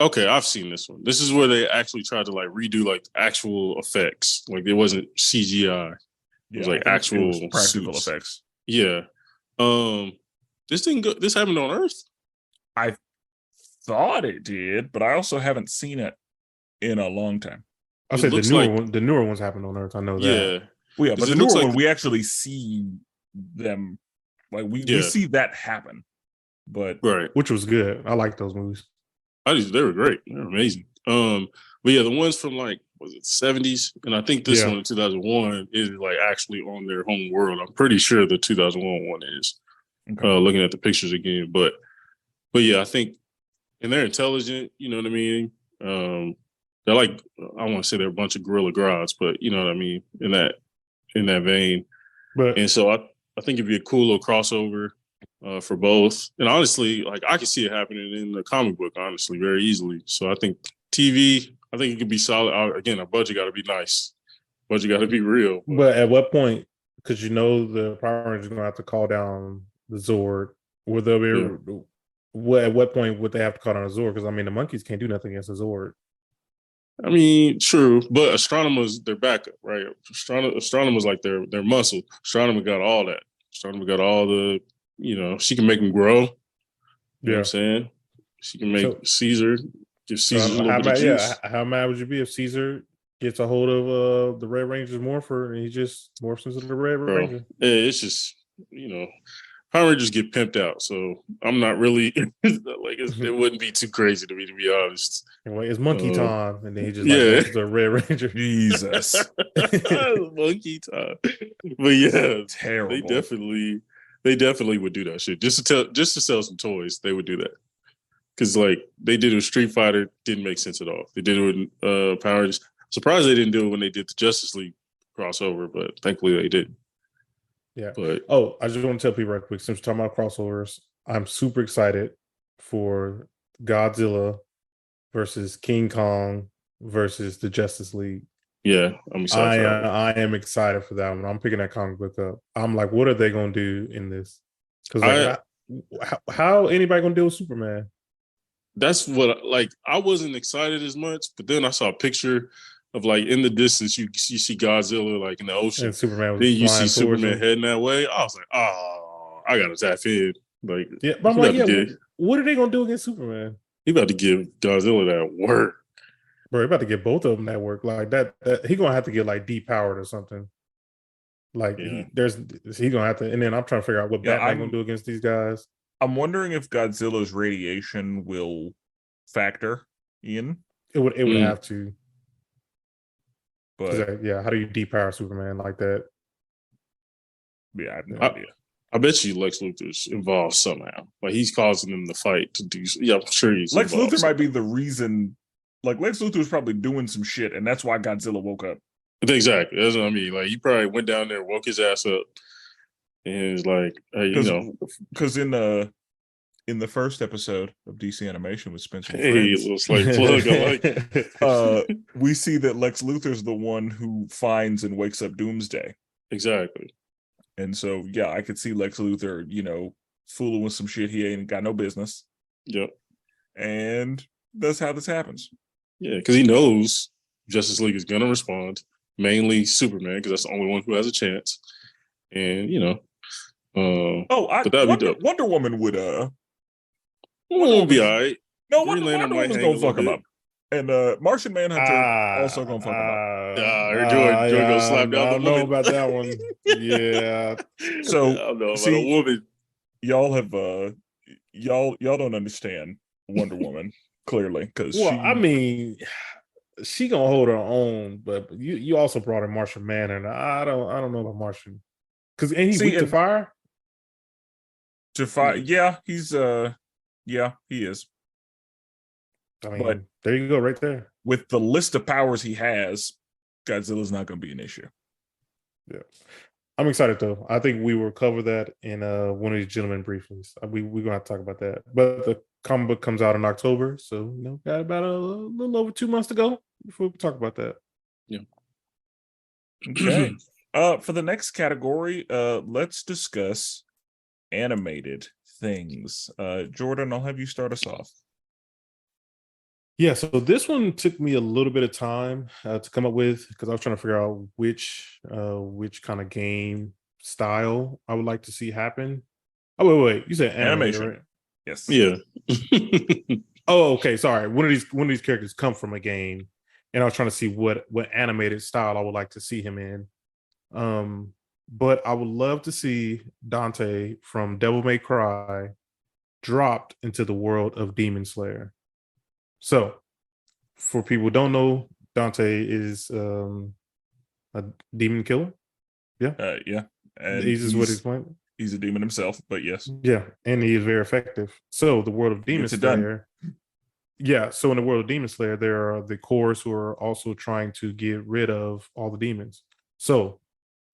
Okay, I've seen this one. This is where they actually tried to like redo like actual effects. Like it wasn't CGI. It was like actual practical effects. Yeah. This happened on Earth? I thought it did, but I also haven't seen it in a long time. I said the newer ones happened on Earth. I know that. Yeah. Well, yeah, but the newer one we actually see them like we see that happen. But which was good. I like those movies. They were great. They were amazing. But yeah, the ones from like was it 70s, and I think this one in 2001 is like actually on their home world. I'm pretty sure the 2001 one is. Looking at the pictures again, but yeah, I think, and they're intelligent. You know what I mean? They're like, I want to say they're a bunch of gorilla grods, but you know what I mean in that vein. And so I think it'd be a cool little crossover for both. And honestly, like I could see it happening in the comic book, honestly, very easily. So I think TV, I think it could be solid. Again, our budget got to be nice. Budget got to be real. But at what point, because the Power Rangers are going to have to call down the Zord, will they be at what point would they have to call down a Zord? Because I mean, the monkeys can't do nothing against a Zord. I mean, true, but astronomers, their backup, right? Astronomers like their muscle. Astronomer got all that. Astronomer got all the, she can make them grow. You know what I'm saying? She can make Caesar, give Caesar a little bit of juice. How mad would you be if Caesar gets a hold of the Red Ranger's morpher and he just morphs into the Red Ranger? Yeah, it's just, Power Rangers get pimped out, so I'm not really like it wouldn't be too crazy to me, to be honest. Anyway, it's monkey time, and then he just like the Red Ranger. Jesus, monkey time. But yeah, terrible. They definitely would do that shit just to sell some toys. They would do that because like they did it with Street Fighter, didn't make sense at all. They did it with Power Rangers. Surprised they didn't do it when they did the Justice League crossover, but thankfully they did. Yeah. But I just want to tell people right quick, since we're talking about crossovers, I'm super excited for Godzilla versus King Kong versus the Justice League. Yeah, I'm excited for that one. I am excited for that one. I'm picking that comic book up. I'm like, what are they gonna do in this? Because like, how anybody gonna deal with Superman? That's what I wasn't excited as much, but then I saw a picture of like in the distance you see Godzilla like in the ocean, and Superman was then you see flying Superman heading that way. I was like, oh, I gotta tap in. Like, yeah, but I'm like, yeah, what are they gonna do against Superman? He about to give Godzilla that work. Bro, he about to get both of them that work. Like that he gonna have to get like depowered or something. Like he gonna have to, and then I'm trying to figure out what Batman gonna do against these guys. I'm wondering if Godzilla's radiation will factor in. It would have to. But how do you depower Superman like that? Yeah, I have no idea. I bet you Lex Luthor's involved somehow. Like he's causing them to fight to do. Yeah, I'm sure he's. Lex Luthor might be the reason. Like Lex Luthor's probably doing some shit, and that's why Godzilla woke up. Exactly. That's what I mean. Like he probably went down there, woke his ass up, and was like, hey, you know, because in the first episode of DC Animation with Spenser, hey, little slight plug, I like. We see that Lex Luthor's the one who finds and wakes up Doomsday. Exactly. And so, yeah, I could see Lex Luthor, you know, fooling with some shit he ain't got no business. Yep. And that's how this happens. Yeah, because he knows Justice League is going to respond, mainly Superman, because that's the only one who has a chance. And, you know. Wonder Woman would be all right. No, Wonder Woman's going to fuck him up. And Martian Manhunter also gonna fuck him up. Joy gonna slap down the woman. I know about that one. Yeah. So I don't know about a woman. Y'all have y'all don't understand Wonder Woman clearly because I mean, she gonna hold her own, but you also brought in Martian Manhunter. I don't know about Martian because ain't he weak to fire? To fire, yeah, he's yeah, he is. I mean, but there you go, right there. With the list of powers he has, Godzilla's not going to be an issue. Yeah, I'm excited though. I think we will cover that in one of these gentlemen briefings. We're gonna have to talk about that. But the comic book comes out in October, so you know, got about a little over 2 months to go before we talk about that. Yeah. Okay. For the next category, let's discuss animated things. Jordan, I'll have you start us off. Yeah, so this one took me a little bit of time to come up with because I was trying to figure out which kind of game style I would like to see happen. Oh wait, you said animation, right? Yes. Yeah. Oh, okay. Sorry. One of these characters come from a game, and I was trying to see what animated style I would like to see him in. But I would love to see Dante from Devil May Cry dropped into the world of Demon Slayer. So, for people who don't know, Dante is a demon killer. Yeah. Yeah. And he's what he's playing. He's a demon himself, but yes. Yeah, and he is very effective. So the world of Demon Slayer. Yeah, so in the world of Demon Slayer, there are the cores who are also trying to get rid of all the demons. So,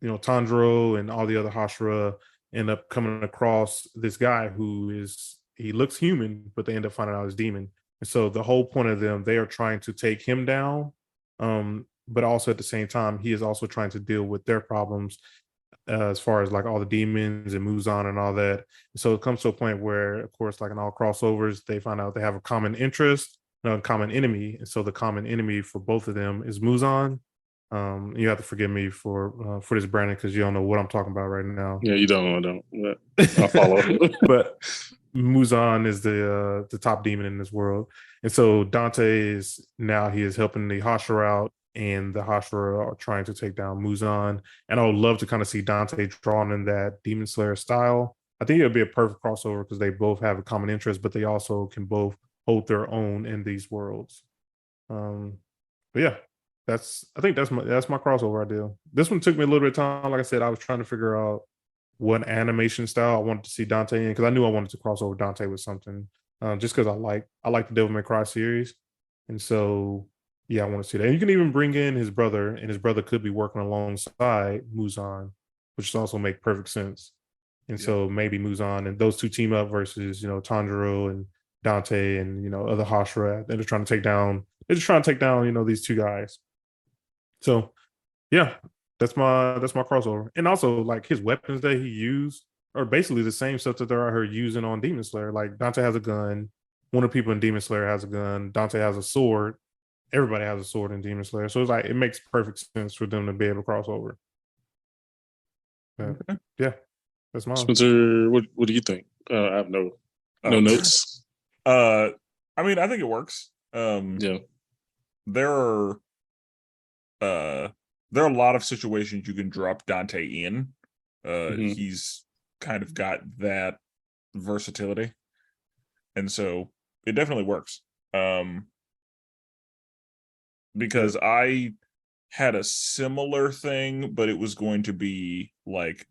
you know, Tanjiro and all the other Hashira end up coming across this guy he looks human, but they end up finding out he's demon. And so the whole point of them, they are trying to take him down, but also at the same time, he is also trying to deal with their problems as far as like all the demons and Muzan and all that. So it comes to a point where, of course, like in all crossovers, they find out they have a common interest, a common enemy. And so the common enemy for both of them is Muzan. You have to forgive me for this, Brandon, because you don't know what I'm talking about right now. Yeah, you don't. I don't. I'll follow. But Muzan is the top demon in this world, and so Dante is helping the Hashira out, and the Hashira are trying to take down Muzan. And I would love to kind of see Dante drawn in that Demon Slayer style. I think it would be a perfect crossover because they both have a common interest, but they also can both hold their own in these worlds. But yeah, I think that's my crossover idea. This one took me a little bit of time. Like I said, I was trying to figure out what animation style I wanted to see Dante in because I knew I wanted to cross over Dante with something, just because I like the Devil May Cry series, and so yeah, I want to see that. And you can even bring in his brother, and his brother could be working alongside Muzan, which also make perfect sense. And so maybe Muzan and those two team up versus Tanjiro Dante and other Hashra. They're just trying to take down. They're just trying to take down these two guys. So yeah, that's my crossover. And also like his weapons that he used are basically the same stuff that they're out here using on Demon Slayer. Like Dante has a gun. One of the people in Demon Slayer has a gun. Dante has a sword. Everybody has a sword in Demon Slayer. So it's like it makes perfect sense for them to be able to cross over. Yeah, that's mine. Spenser, what do you think? I have no notes. I mean, I think it works. Yeah. There are a lot of situations you can drop Dante in. He's kind of got that versatility. And so it definitely works. Because I had a similar thing, but it was going to be like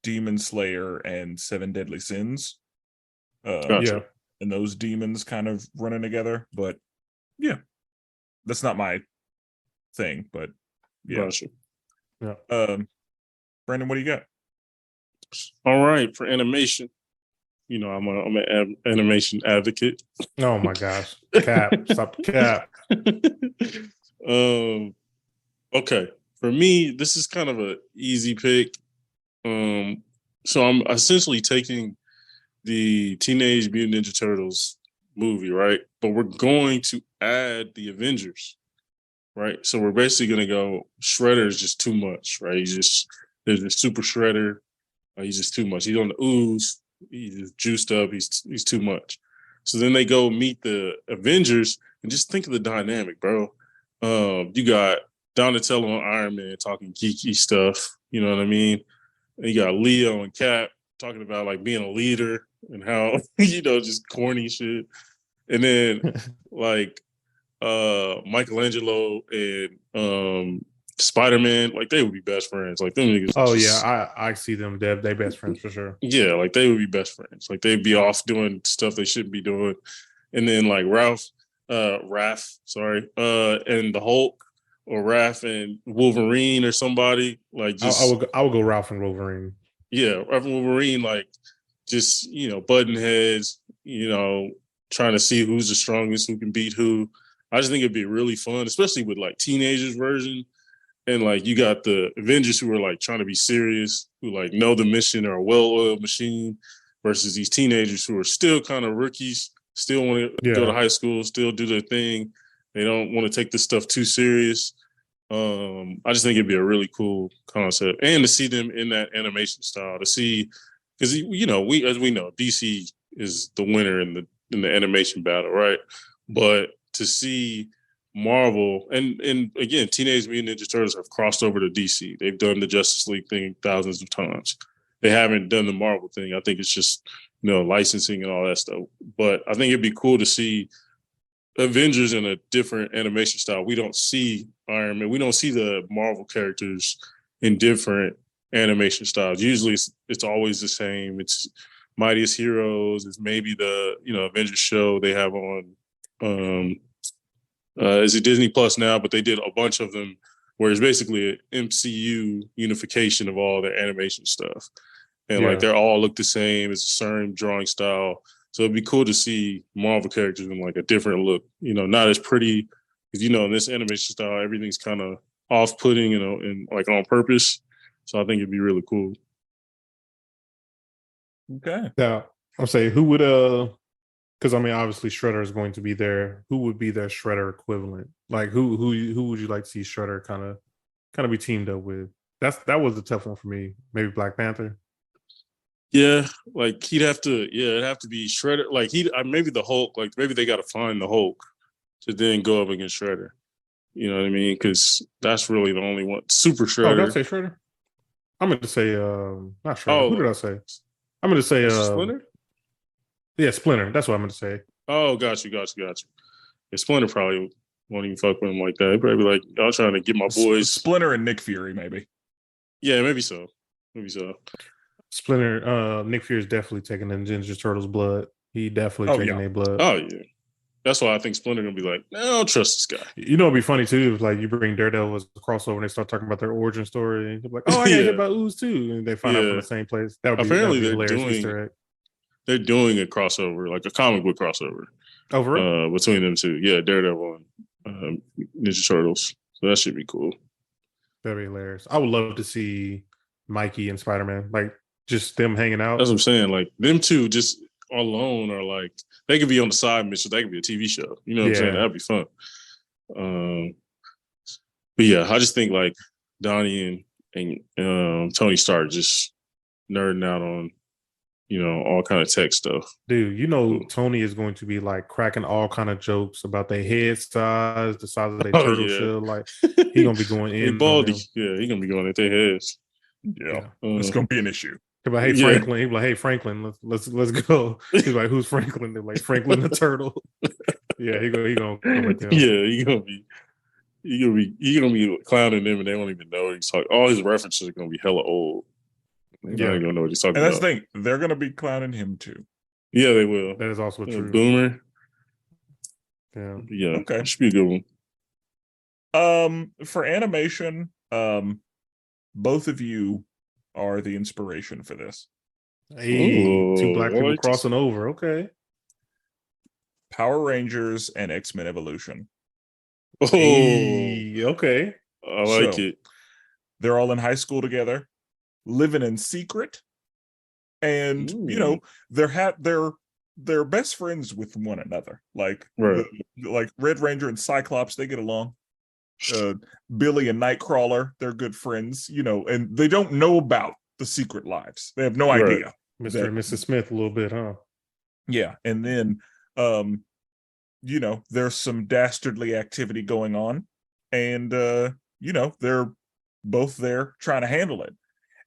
Demon Slayer and Seven Deadly Sins. Gotcha. And those demons kind of running together. But yeah, that's not my thing, but yeah. Gotcha. Yeah. Brandon, what do you got? All right, for animation. I'm an animation advocate. Oh my gosh. Cap. Stop the cap. Okay. For me, this is kind of an easy pick. So I'm essentially taking the Teenage Mutant Ninja Turtles movie, right? But we're going to add the Avengers, right? So we're basically going to go, Shredder is just too much, right? There's a super Shredder. He's just too much. He's on the ooze. He's just juiced up. He's too much. So then they go meet the Avengers and just think of the dynamic, bro. You got Donatello and Iron Man talking geeky stuff. You know what I mean? And you got Leo and Cap talking about like being a leader and how, just corny shit. And then like Michelangelo and Spider-Man, like they would be best friends. Like them niggas. Oh yeah, I see them. They best friends for sure. Yeah, like they would be best friends. Like they'd be off doing stuff they shouldn't be doing. And then like Raph, and the Hulk, or Raph and Wolverine or somebody. Like just I would go Ralph and Wolverine. Yeah, Raph and Wolverine, like just button heads, trying to see who's the strongest, who can beat who. I just think it'd be really fun, especially with like teenagers version. And like you got the Avengers who are like trying to be serious, who like know the mission, or a well-oiled machine, versus these teenagers who are still kind of rookies, still want to go to high school, still do their thing. They don't want to take this stuff too serious. I just think it'd be a really cool concept, and to see them in that animation style, to see, because we know DC is the winner in the animation battle, right? But to see Marvel and again, Teenage Mutant Ninja Turtles have crossed over to DC. They've done the Justice League thing thousands of times. They haven't done the Marvel thing. I think it's just licensing and all that stuff. But I think it'd be cool to see Avengers in a different animation style. We don't see Iron Man. We don't see the Marvel characters in different animation styles. Usually it's always the same. It's Mightiest Heroes. It's maybe the Avengers show they have on is it Disney Plus now, but they did a bunch of them where it's basically an MCU unification of all their animation stuff. And like they all look the same. It's the same drawing style. So it'd be cool to see Marvel characters in like a different look, not as pretty. Because in this animation style, everything's kind of off-putting, and like on purpose. So I think it'd be really cool. Okay. Now, I'll say who would because I mean obviously Shredder is going to be there. Who would be their Shredder equivalent? Like who would you like to see Shredder kind of be teamed up with? That was a tough one for me. Maybe Black Panther. Yeah, like it'd have to be Shredder. Like maybe the Hulk. Like maybe they got to find the Hulk to then go up against Shredder. You know what I mean? Because that's really the only one. Super Shredder. Oh, did I say Shredder? I'm going to say not Shredder. Oh, who did I say? I'm going to say Splinter. Yeah, Splinter. That's what I'm going to say. Oh, got you. Yeah, Splinter probably won't even fuck with him like that. He'd probably be like, y'all trying to get my boys. Splinter and Nick Fury, maybe. Yeah, maybe so. Splinter, Nick Fury is definitely taking the Ninja Turtles' blood. He definitely taking their blood. Oh yeah, that's why I think Splinter gonna be like, no, I don't trust this guy. It'd be funny too if like you bring Daredevil as a crossover and they start talking about their origin story. And you're like, oh, I got hit by ooze too, and they find out from the same place. That would be hilarious Easter egg. they're doing a crossover, like a comic book crossover. Oh, really? Between them two. Yeah, Daredevil and Ninja Turtles. So that should be cool. That'd be hilarious. I would love to see Mikey and Spider-Man, like just them hanging out. That's what I'm saying. Like them two just alone are like they could be on the side mission. That could be a TV show. You know what I'm saying? That'd be fun. But yeah, I just think like Donnie and Tony Stark just nerding out on, you know, all kind of tech stuff. Dude, you know, Tony is going to be like cracking all kind of jokes about their head size, the size of their turtle shell. Like he gonna be going in. Baldy. Yeah, he gonna be going at their heads. Yeah. It's gonna be an issue. He's like, hey Franklin. He's like, hey Franklin, let's go. He's like, who's Franklin? They're like, Franklin the turtle. Yeah, he gonna come at them. Yeah, he gonna be clowning them, and they won't even know he's talking. All his references are gonna be hella old. They don't even know what he's talking about. And that's the thing; they're gonna be clowning him too. Yeah, they will. That is also true. Boomer. Yeah. Okay, should be a good one. For animation, both of you are the inspiration for this. Hey, two black people crossing over. Okay. Power Rangers and X-Men Evolution. Oh, hey, okay. I like it. They're all in high school together, living in secret, and you know they're best friends with one another. Like like Red Ranger and Cyclops, they get along. Billy and Nightcrawler, they're good friends, you know, and they don't know about the secret lives. They have no idea. Mr. and Mrs. Smith a little bit, huh? Yeah, and then you know, there's some dastardly activity going on, and you know, they're both there trying to handle it.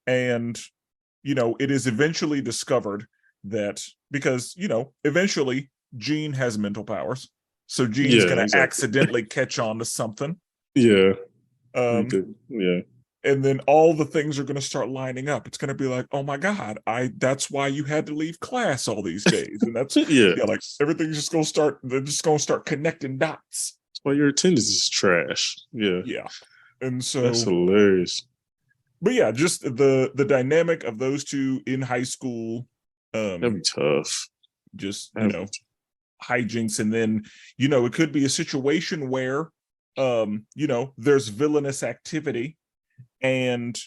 And you know, it is eventually discovered that because, you know, eventually Jean has mental powers. So Jean's going to accidentally catch on to something. Yeah. Yeah. And then all the things are going to start lining up. It's going to be like, oh my God, that's why you had to leave class all these days. And that's like everything's just going to start, they're just going to start connecting dots. That's why your attendance is trash. Yeah. Yeah. And so that's hilarious. But yeah, just the dynamic of those two in high school. That'd be tough. Just, you know, hijinks. And then, you know, it could be a situation where, you know, there's villainous activity and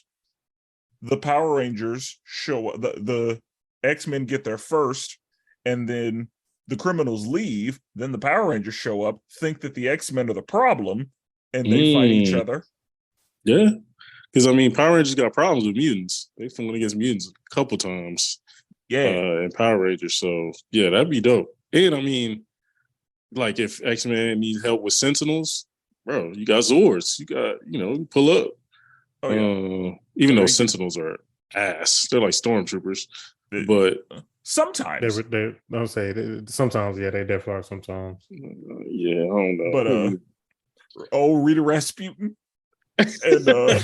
the Power Rangers show up, the X-Men get there first, and then the criminals leave. Then the Power Rangers show up, think that the X-Men are the problem, and they fight each other. Yeah. Because, I mean, Power Rangers got problems with mutants. They fought against mutants a couple times. Yeah. In Power Rangers. So, yeah, that'd be dope. And, I mean, like, if X-Men needs help with Sentinels, bro, you got Zords. You got, you know, pull up. Oh, yeah. Even though Sentinels are ass. They're like stormtroopers. But sometimes. Don't say sometimes, yeah, they definitely are sometimes. Yeah, I don't know. But, Rita Rasputin. And I'm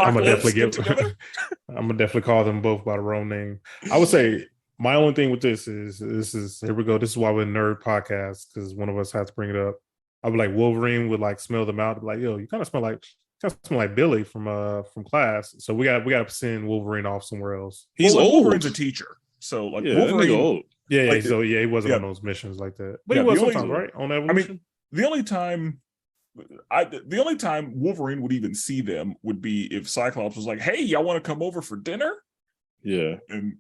gonna definitely call them both by the wrong name. I would say my only thing with this is here we go. This is why we're a nerd podcast, because one of us has to bring it up. I would like Wolverine would like smell them out, like, yo, you kind of smell like Billy from class. So we got to send Wolverine off somewhere else. He's old. Wolverine's a teacher, so like Wolverine old. Yeah, like, so yeah, he wasn't on those missions like that. But he was sometimes, right? On that. I mean, the only time Wolverine would even see them would be if Cyclops was like, "Hey, y'all want to come over for dinner?" Yeah, and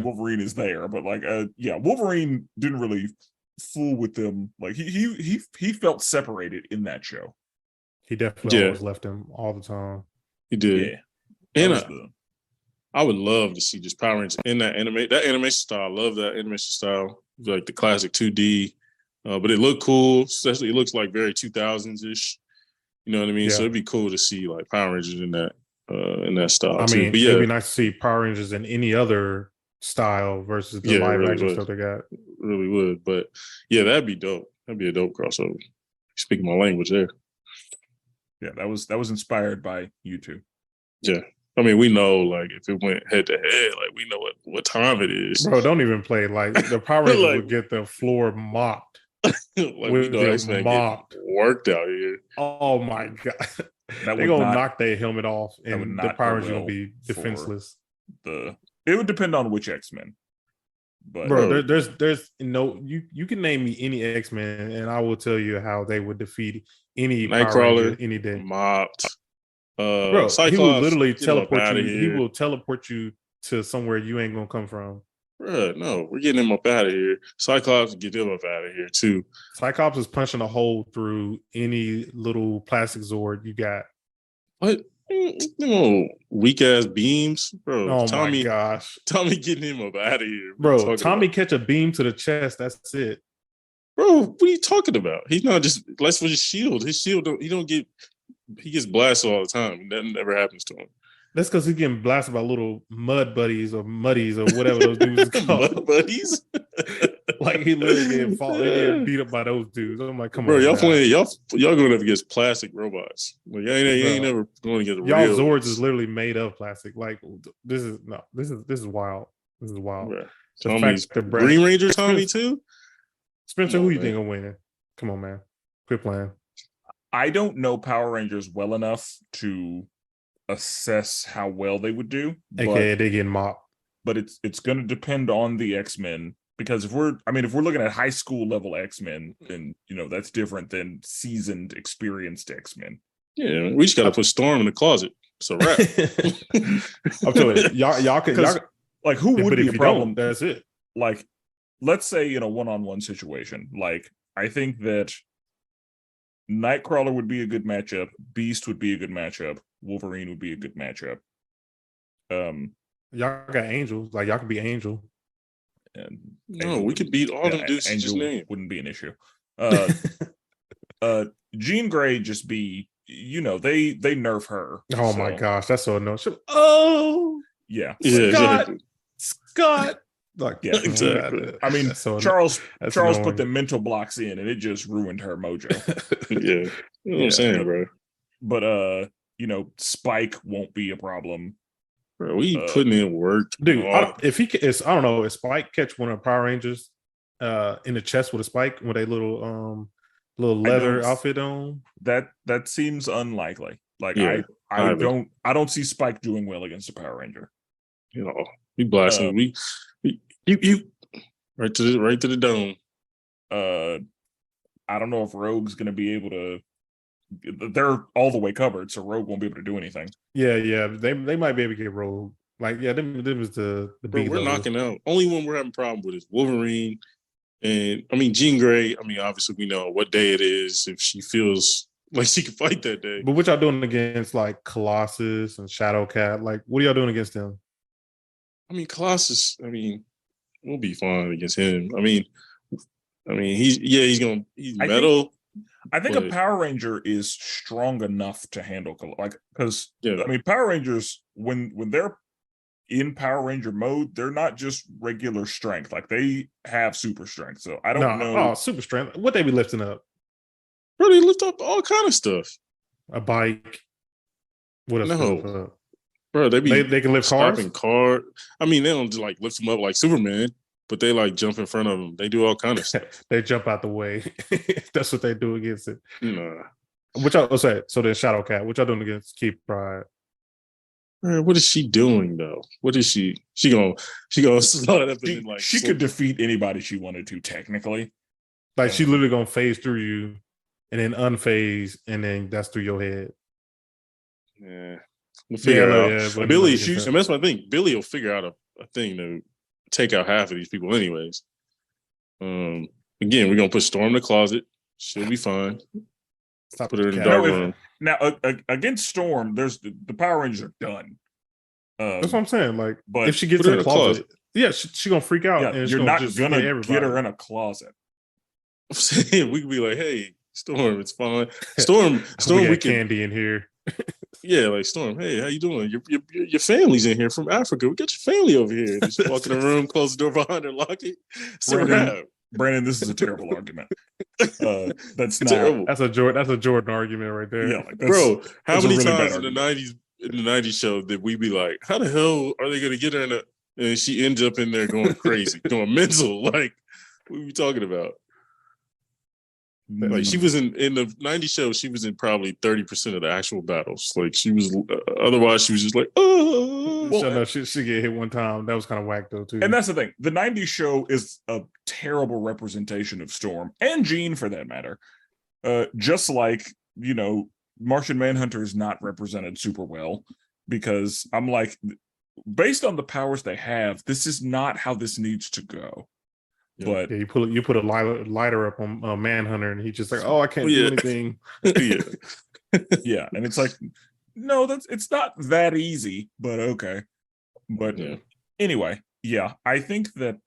Wolverine is there. But like, Wolverine didn't really fool with them. Like he felt separated in that show. He definitely always left him all the time. He did. Yeah, and I would love to see just Power Rangers in that animation style. I love that animation style, like the classic 2D. But it looked cool, especially it looks like very 2000s-ish. You know what I mean? Yeah. So it'd be cool to see like Power Rangers in that style. I mean, it'd be nice to see Power Rangers in any other style versus the live action stuff they got. Really would. But yeah, that'd be dope. That'd be a dope crossover. Speaking my language there. Yeah, that was inspired by you two. Yeah. I mean, we know, like, if it went head to head, like, we know what time it is. Bro, don't even play. Like, the Power Rangers would get the floor mopped. Like, we know X-Men get worked out here. Oh, my God. They're going to knock their helmet off, and the Power Rangers going to be defenseless. It would depend on which X-Men. But bro, there's no you can name me any X-Men and I will tell you how they would defeat any Power Ranger Nightcrawler, any day. mopped. Bro, Cyclops, he will literally get him up teleport out you. of He here. will teleport you to somewhere you ain't gonna come from. Bruh, no, we're getting him up out of here. Cyclops, get him up out of here too. Cyclops is punching a hole through any little plastic Zord you got. What? Weak ass beams, bro. Oh Tommy, my gosh, Tommy, getting him up out of here, bro. Tommy catch a beam to the chest. That's it, bro. What are you talking about? He's not just less for his shield. His shield, he gets blasted all the time. That never happens to him. That's because he's getting blasted by little mud buddies or muddies or whatever those dudes are called. Mud buddies. Like he literally getting beat up by those dudes. I'm like, come bro, on, y'all guys. playing y'all going up against plastic robots. Like you ain't never going against y'all real Zords is literally made of plastic. Like this is wild. This is wild. Bro. The Tommy's fact that Green Ranger Tommy too. Spenser, who you think will win? Come on, man. Quit playing. I don't know Power Rangers well enough to assess how well they would do. AKA they get mopped. But it's going to depend on the X-Men, because if we're looking at high school level X-Men, then that's different than seasoned, experienced X-Men. Yeah, we just got to put Storm in the closet. It's a wrap. I'm telling you, y'all can like who would be a problem? That's it. Like, let's say in a one-on-one situation, like I think that Nightcrawler would be a good matchup. Beast would be a good matchup. Wolverine would be a good matchup. Y'all got Angel. Like y'all could be Angel. And no, we could beat all them dudes. Angel wouldn't be an issue. Jean Grey just be, they nerf her. Oh my gosh, that's so annoying. Oh yeah, Scott. Like yeah, exactly. I mean, Charles put the mental blocks in, and it just ruined her mojo. Yeah, you know what I'm saying, bro. But Spike won't be a problem. Bro, we putting in work, dude. I don't know. If Spike catch one of the Power Rangers in the chest with a spike with a little leather outfit on, Mm. that seems unlikely. Like I don't see Spike doing well against a Power Ranger. We blasting. You right to the dome. I don't know if Rogue's going to be able to. They're all the way covered, so Rogue won't be able to do anything. Yeah, they might be able to get Rogue. Like, yeah, them was the Bro, we're knocking out. Only one we're having a problem with is Wolverine, and Jean Grey. Obviously we know what day it is if she feels like she can fight that day. But what y'all doing against like Colossus and Shadowcat? Like, what are y'all doing against them? Colossus. We'll be fine against him. He's metal. I think a Power Ranger is strong enough to handle, because Power Rangers, when they're in Power Ranger mode, they're not just regular strength. Like, they have super strength. So I don't know. Oh, super strength. What they be lifting up? Bro, they lift up all kind of stuff. A bike. What else? No. Bro, they can lift cars. They don't just lift them up like Superman. But they jump in front of them. They do all kind of stuff. They jump out the way. That's what they do against it. Nah. What y'all say? So then Shadowcat. What y'all doing against Keith Pride? Man, what is she doing though? What is she? She gonna slide up and she could defeat anybody she wanted to technically. Like she literally gonna phase through you, and then unphase, and then that's through your head. Yeah, we'll figure it out. Billy, and that's my thing. Billy will figure out a thing to take out half of these people anyways. Again, we're gonna put Storm in the closet. She'll be fine. Put her in the dark room. Now against Storm, there's the Power Rangers are done. That's what I'm saying. Like, but if she gets in the closet, yeah, she gonna freak out. Yeah, and you're not gonna get her in a closet. I'm saying we could be like, hey, Storm, it's fine. Storm, we got candy in here. Yeah, like Storm. Hey, how you doing? Your family's in here from Africa. We got your family over here. Just walk in the room, close the door behind her, lock it. Brandon, this is a terrible argument. That's not terrible. That's a Jordan argument right there. Yeah, bro. How many times in the '90s show did we be like, how the hell are they going to get her in and she ends up in there going crazy, going mental? Like, what are we talking about? Like she was in the '90s show, she was in probably 30% of the actual battles. Like she was, otherwise she was just like, oh. Well, she get hit one time. That was kind of whack though too. And that's the thing. The '90s show is a terrible representation of Storm and Jean, for that matter. Just like Martian Manhunter is not represented super well, because I'm like, based on the powers they have, this is not how this needs to go. But you put a lighter up on Manhunter, and he's just like, oh, I can't do anything. Yeah, and it's like, no, it's not that easy, but okay. But anyway, yeah, I think that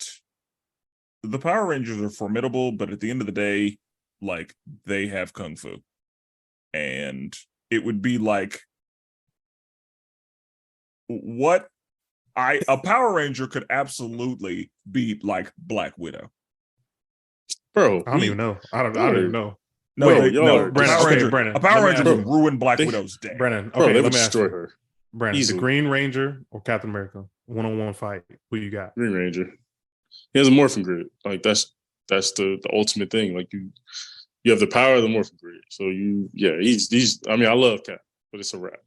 the Power Rangers are formidable, but at the end of the day, like, they have kung fu, and it would be like a Power Ranger could absolutely beat like Black Widow. Bro, I don't even know. I don't even know. No, Brandon, a Power Ranger would ruin Black Widow's day. Brandon, okay, let me destroy her. Brandon, easily. The Green Ranger or Captain America, 1-on-1 fight. Who you got? Green Ranger. He has a morphin grid. Like that's the ultimate thing. Like you have the power of the morphin grid. So he's. I mean, I love Cap, but it's a wrap.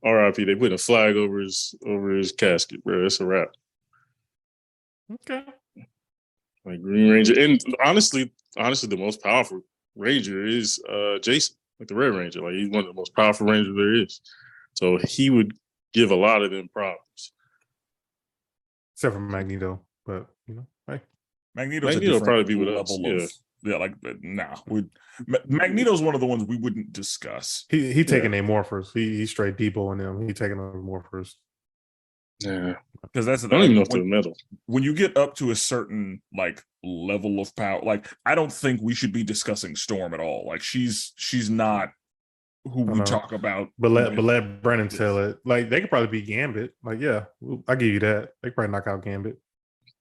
R.I.P. They put a flag over his casket, bro. It's a wrap. Okay. Like Green Ranger, and honestly, the most powerful Ranger is Jason, like the Red Ranger. Like he's one of the most powerful Rangers there is. So he would give a lot of them problems. Except for Magneto, but hey. Magneto probably be with us. Magneto's one of the ones we wouldn't discuss. He taking Amorphers. He straight depot in them. He taking Amorphers. Yeah, because that's the thing. I don't even know if they're metal. When you get up to a certain like level of power, like I don't think we should be discussing Storm at all. Like she's not who we talk about. But let Brennan tell it. Like they could probably be Gambit. Like I give you that. They could probably knock out Gambit.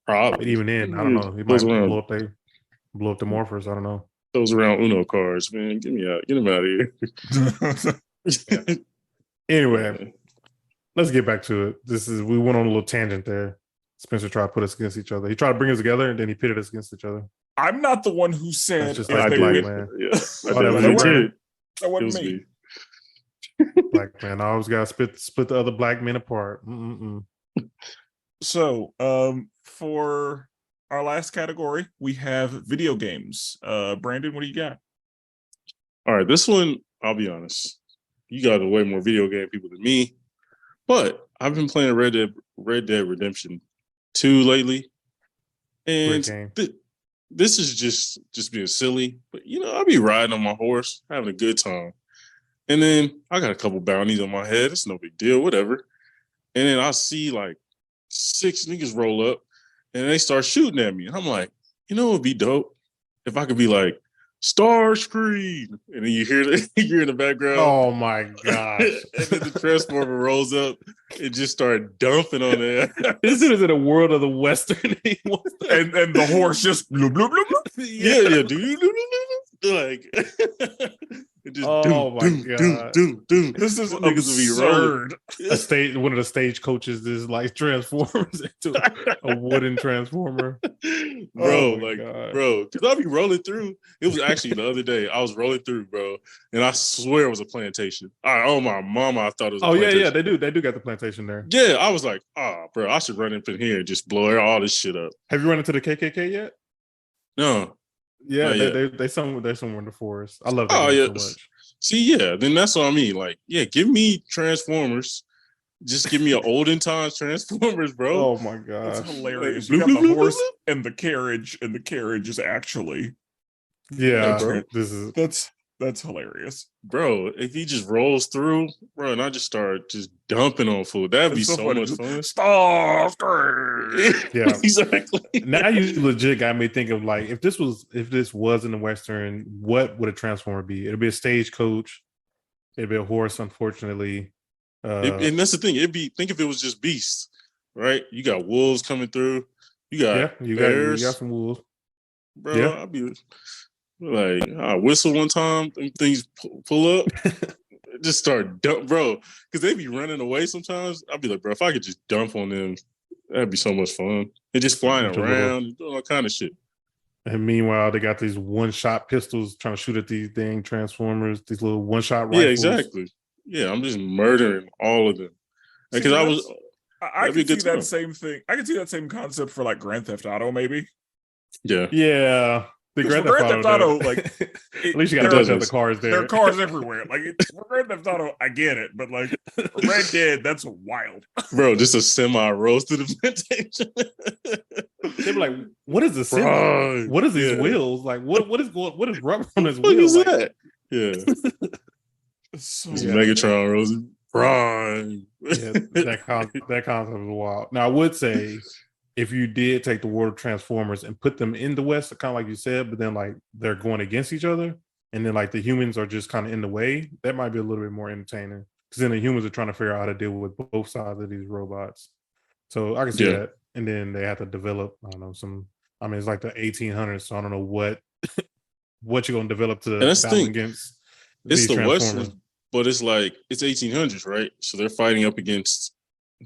Probably. But even then, I don't know. He might blow up the Morphers. I don't know. Those around Uno cards, man. Get me out. Get them out of here. Anyway. Let's get back to it. We went on a little tangent there. Spenser tried to put us against each other. He tried to bring us together, and then he pitted us against each other. I'm not the one who said. That's just like Black Man. Yeah, that wasn't me. Black Man. I always gotta split the other black men apart. Mm-mm. So, for our last category, we have video games. Brandon, what do you got? All right, this one, I'll be honest. You got way more video game people than me. But I've been playing Red Dead Redemption 2 lately, and this is just being silly. But I'll be riding on my horse, having a good time, and then I got a couple bounties on my head. It's no big deal, whatever. And then I see like 6 niggas roll up, and they start shooting at me, and I'm like, it would be dope if I could be like, Starscream, and then you hear in the background. Oh my gosh! And then the Transformer rolls up and just start dumping on there. This is in a world of the Western, and the horse just bloop, bloop, bloop, bloop. Like, just my god! This is absurd. One of the stage coaches is like transforms into a wooden transformer, bro. Bro, because I'll be rolling through. It was actually the other day I was rolling through, bro, and I swear it was a plantation. Oh my mama, I thought it was. A plantation. Yeah, they do got the plantation there. Yeah, I was like, bro, I should run up in here and just blow all this shit up. Have you run into the KKK yet? No. Yeah, they're somewhere in the forest. I love that so much. See, then that's what I mean. Like, give me Transformers. Just give me an olden times Transformers, bro. Oh my god, that's hilarious! You got the horse and the carriage is actually bro. That's hilarious, bro. If he just rolls through, bro, and I just start just dumping on food, that'd be so much fun. Starscream. Yeah, exactly. Now you legit got me thinking of like if this was in the Western, what would a Transformer be? It'd be a stagecoach. It'd be a horse, unfortunately. And that's the thing. Think if it was just beasts, right? You got wolves coming through. You got bears. You got some wolves, bro. Yeah. I'd be like, I whistle one time, things pull up, just start dump, bro. Because they be running away sometimes. I'd be like, bro, if I could just dump on them, that'd be so much fun. They're just flying around, doing all kind of shit. And meanwhile, they got these one-shot pistols trying to shoot at these dang Transformers, these little one-shot rifles. Yeah, exactly. Yeah, I'm just murdering all of them. Because I was. I could see that same thing. I could see that same concept for like Grand Theft Auto, maybe. Yeah. Yeah. The Grand Theft Auto, like at least you got to touch out the cars there. There are cars everywhere. Like for Grand Theft Auto, I get it, but like Red Dead, that's wild, bro. Just a semi roasted plantation. They were like, "What is the semi? What is these wheels? Like, what is rubber on his wheels? What is like, that? Yeah, so Megatron Rosie. Right. That concept is wild. Now, I would say, if you did take the World of Transformers and put them in the West, kind of like you said, but then like they're going against each other, and then like the humans are just kind of in the way, that might be a little bit more entertaining. Because then the humans are trying to figure out how to deal with both sides of these robots. So I can see that. And then they have to develop, I don't know, it's like the 1800s, so I don't know what you're going to develop to battle against. It's the West, but it's like, it's 1800s, right? So they're fighting up against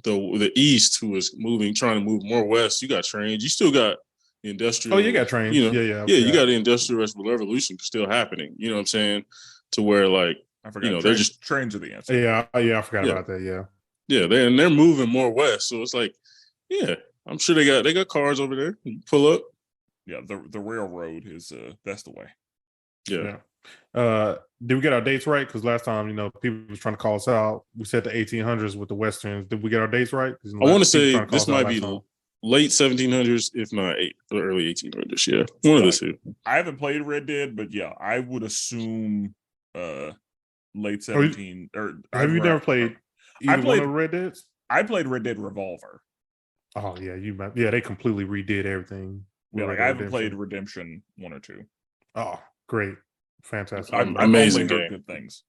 the East, who is trying to move more west. You got trains. You still got the industrial. Oh, you got trains. You know, you got the industrial revolution still happening. You know what I'm saying? To where like, I forgot. They're just trains are the answer. Yeah, I forgot about that. Yeah, they're moving more west. So it's like, yeah, I'm sure they got cars over there. You pull up. Yeah, the railroad is that's the way. Yeah. Did we get our dates right? Because last time, people was trying to call us out. We said the 1800s with the Westerns. Did we get our dates right? I want to say this might be late 1700s, if not early 1800s. Yeah, one of the two. I haven't played Red Dead, but yeah, I would assume late 17. Have you never played one of Red Deads? I played Red Dead Revolver. Oh yeah, yeah, they completely redid everything. Yeah, like I haven't played Redemption 1 or 2. Oh, great. Fantastic. Amazing game. Good things.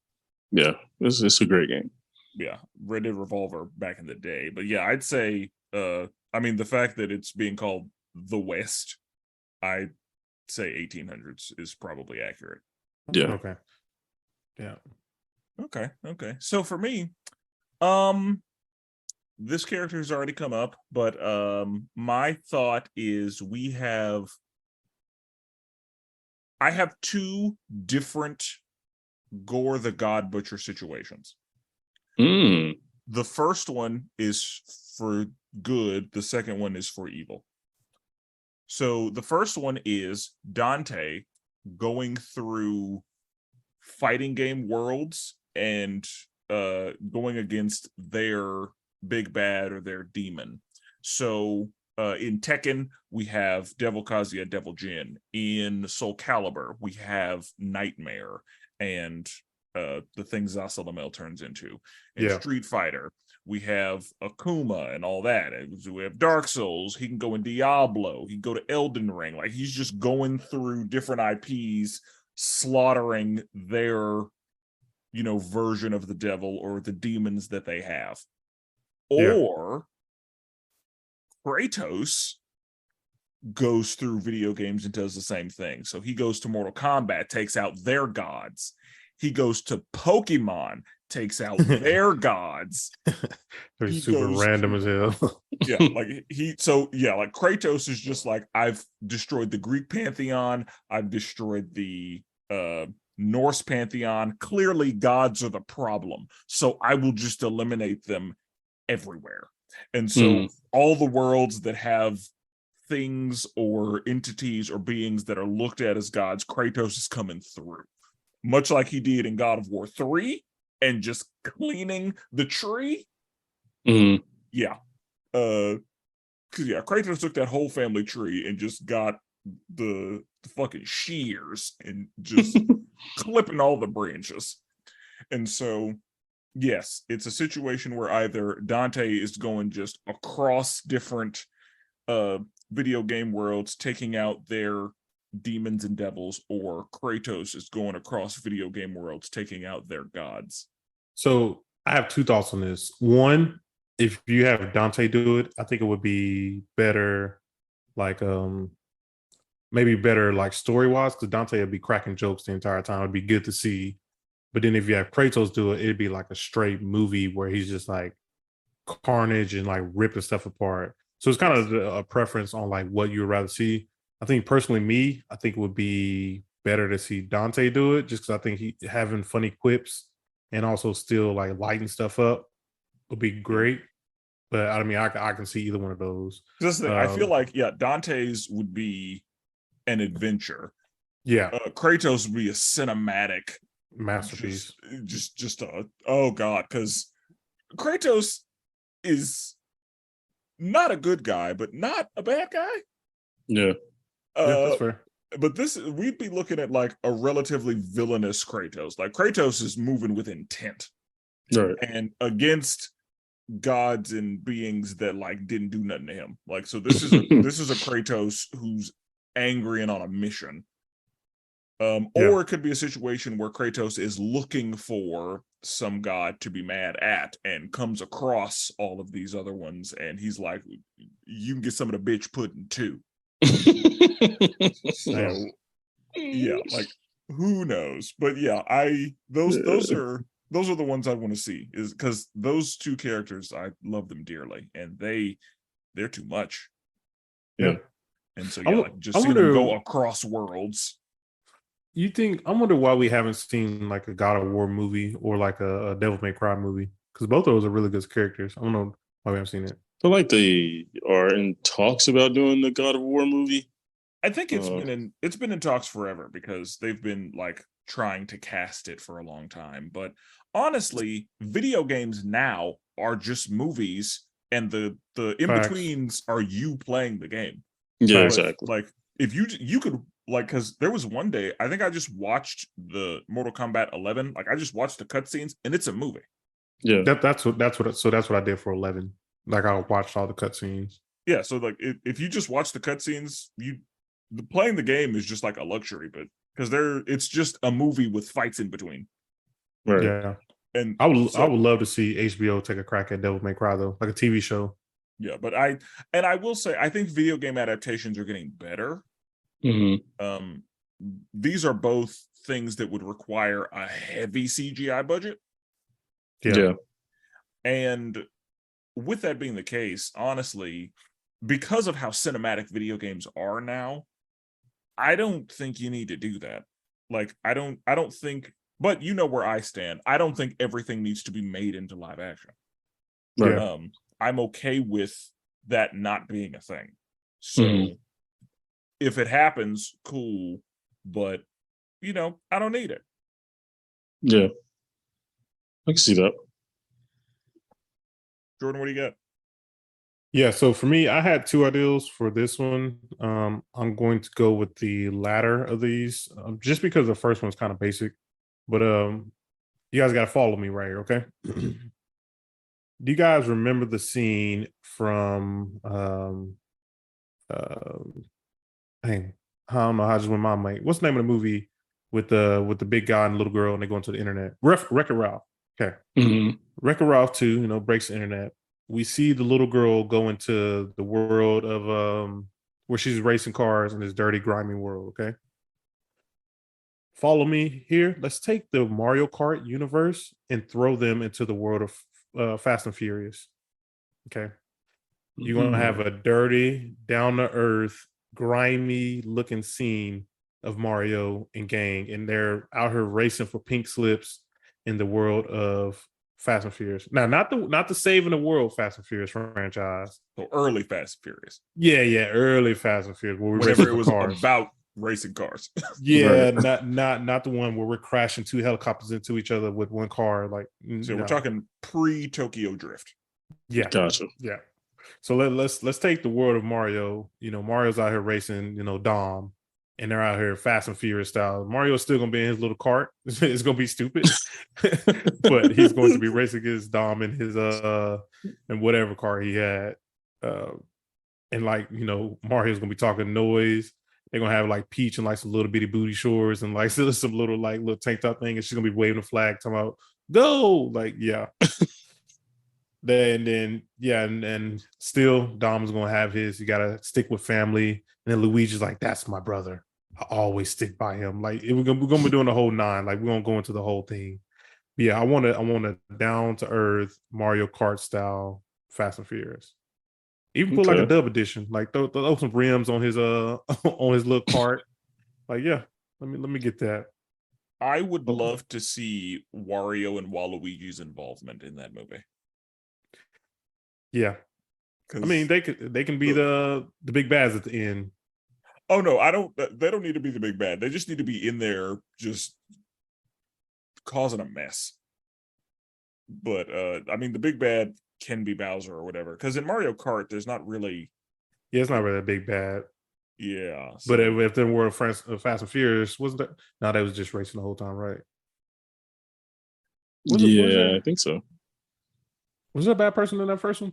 Yeah, it's a great game. Yeah, Red Dead Revolver back in the day. But yeah, I'd say the fact that it's being called the West, I'd say 1800s is probably accurate. Yeah. Okay. Yeah. Okay. So for me, this character has already come up, but my thought is I have two different Gore the God Butcher situations. The first one is for good. The second one is for evil. So the first one is Dante going through fighting game worlds and going against their big bad or their demon. So in Tekken, we have Devil Kazuya, Devil Jin. In Soul Calibur, we have Nightmare and the thing Zasalamel turns into. In Street Fighter, we have Akuma and all that. We have Dark Souls. He can go in Diablo. He can go to Elden Ring. Like, he's just going through different IPs, slaughtering their, version of the devil or the demons that they have. Or Kratos goes through video games and does the same thing. So he goes to Mortal Kombat, takes out their gods. He goes to Pokemon, takes out their gods. They're super random as hell. like Kratos is just like, I've destroyed the Greek pantheon, I've destroyed the Norse pantheon. Clearly gods are the problem, so I will just eliminate them everywhere. And so all the worlds that have things or entities or beings that are looked at as gods, Kratos is coming through, much like he did in God of War 3, and just cleaning the tree. Kratos took that whole family tree and just got the fucking shears and just clipping all the branches. And so yes, it's a situation where either Dante is going just across different video game worlds, taking out their demons and devils, or Kratos is going across video game worlds, taking out their gods. So I have two thoughts on this. One, if you have Dante do it, I think it would be better, like maybe better like story-wise, because Dante would be cracking jokes the entire time. It'd be good to see. But then if you have Kratos do it, it'd be like a straight movie where he's just like carnage and like ripping stuff apart. So it's kind of a preference on like what you would rather see. I think personally, I think it would be better to see Dante do it, just because I think he having funny quips and also still like lighting stuff up would be great. But I mean, I can see either one of those. This thing, I feel like Dante's would be an adventure. Yeah, Kratos would be a cinematic masterpiece. Just oh god, because Kratos is not a good guy, but not a bad guy. Yeah. Yeah, that's fair. But we'd be looking at like a relatively villainous Kratos. Like Kratos is moving with intent, Right. and against gods and beings that like didn't do nothing to him. Like, so this is a Kratos who's angry and on a mission. Or it could be a situation where Kratos is looking for some god to be mad at and comes across all of these other ones, and he's like, you can get some of the bitch pudding too. So yeah, like who knows? But yeah, those are the ones I want to see, is because those two characters, I love them dearly, and they're too much. Yeah. And so yeah, like just seeing them go across worlds. I wonder why we haven't seen like a God of War movie or like a Devil May Cry movie, because both of those are really good characters. I don't know why we haven't seen it. I feel like they are in talks about doing the God of War movie. I think it's been in talks forever, because they've been like trying to cast it for a long time. But honestly, video games now are just movies, and the in-betweens are you playing the game. Yeah, exactly. Like if you could, like, because there was one day I think I just watched the Mortal Kombat 11. Like I just watched the cutscenes, and it's a movie. Yeah, that's what I did for 11. Like I watched all the cutscenes. Yeah, so like if you just watch the cutscenes, playing the game is just like a luxury, but because it's just a movie with fights in between. Right. Yeah. And I would love to see HBO take a crack at Devil May Cry, though, like a TV show. Yeah, but I will say, I think video game adaptations are getting better. Mm-hmm. These are both things that would require a heavy CGI budget. Yeah. And with that being the case, honestly, because of how cinematic video games are now, I don't think you need to do that. Like, I don't think, but you know where I stand. I don't think everything needs to be made into live action. Right. I'm okay with that not being a thing. So if it happens, cool, but I don't need it. Yeah. I can see that. Jordan, what do you got? Yeah, so for me, I had two ideals for this one. I'm going to go with the latter of these, just because the first one's kind of basic. But you guys got to follow me right here, okay? Do you guys remember the scene from I don't know how I just went my mind. What's the name of the movie with the big guy and the little girl, and they go into the internet? Wreck-It Ralph. Okay. Wreck-It Ralph 2, breaks the internet. We see the little girl go into the world of where she's racing cars in this dirty, grimy world. Okay. Follow me here. Let's take the Mario Kart universe and throw them into the world of Fast and Furious. Okay. You're going to have a dirty, down to earth, grimy looking scene of Mario and gang, and they're out here racing for pink slips in the world of Fast and Furious. Now, not the saving the world Fast and Furious franchise. So early Fast and Furious. Yeah, early Fast and Furious. Whenever it was about racing cars. Yeah, right. not the one where we're crashing two helicopters into each other with one car. Like, so we're talking pre-Tokyo Drift. Yeah, gotcha. Yeah. So let's take the world of Mario. Mario's out here racing, Dom, and they're out here Fast and Furious style. Mario's still gonna be in his little cart. It's gonna be stupid, but he's going to be racing against Dom in his in whatever car he had. And Mario's gonna be talking noise. They're gonna have like Peach and like some little bitty booty shorts and like some little tank top thing, and she's gonna be waving a flag, talking about go, and still Dom's gonna have his. You gotta stick with family, and then Luigi's like, "That's my brother. I always stick by him." Like we're gonna be doing the whole nine. Like we're gonna go into the whole thing. But yeah, I want a down to earth Mario Kart style Fast and Furious. Even put like a dub edition, like throw some rims on his on his little cart. Like yeah, let me get that. I would love to see Wario and Waluigi's involvement in that movie. Yeah. I mean, they can be the big bads at the end. Oh no, I don't. They don't need to be the big bad. They just need to be in there, just causing a mess. But I mean, the big bad can be Bowser or whatever. Because in Mario Kart, there's not really. Yeah, it's not really a big bad. Yeah, so. But if there were Fast and Furious, wasn't that? No, that was just racing the whole time, right? I think so. Was there a bad person in that first one?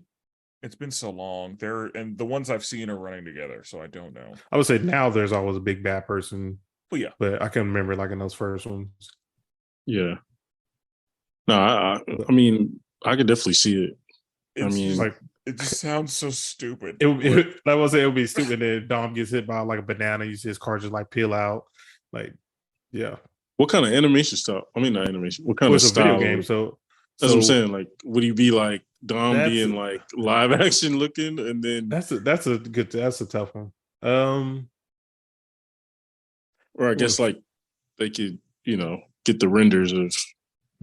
It's been so long. And the ones I've seen are running together, so I don't know. I would say now there's always a big bad person. Well, yeah, but I can remember like in those first ones. Yeah. No, I mean, I could definitely see it. It's I mean, like it just sounds so stupid. It would be stupid that Dom gets hit by like a banana. You see his car just like peel out. Like, yeah. What kind of animation style? I mean, not animation. What kind of style? Video game. So that's what I'm saying. Like, would he be like Dom being like live action looking, and then that's a tough one. Or I guess like they could, get the renders of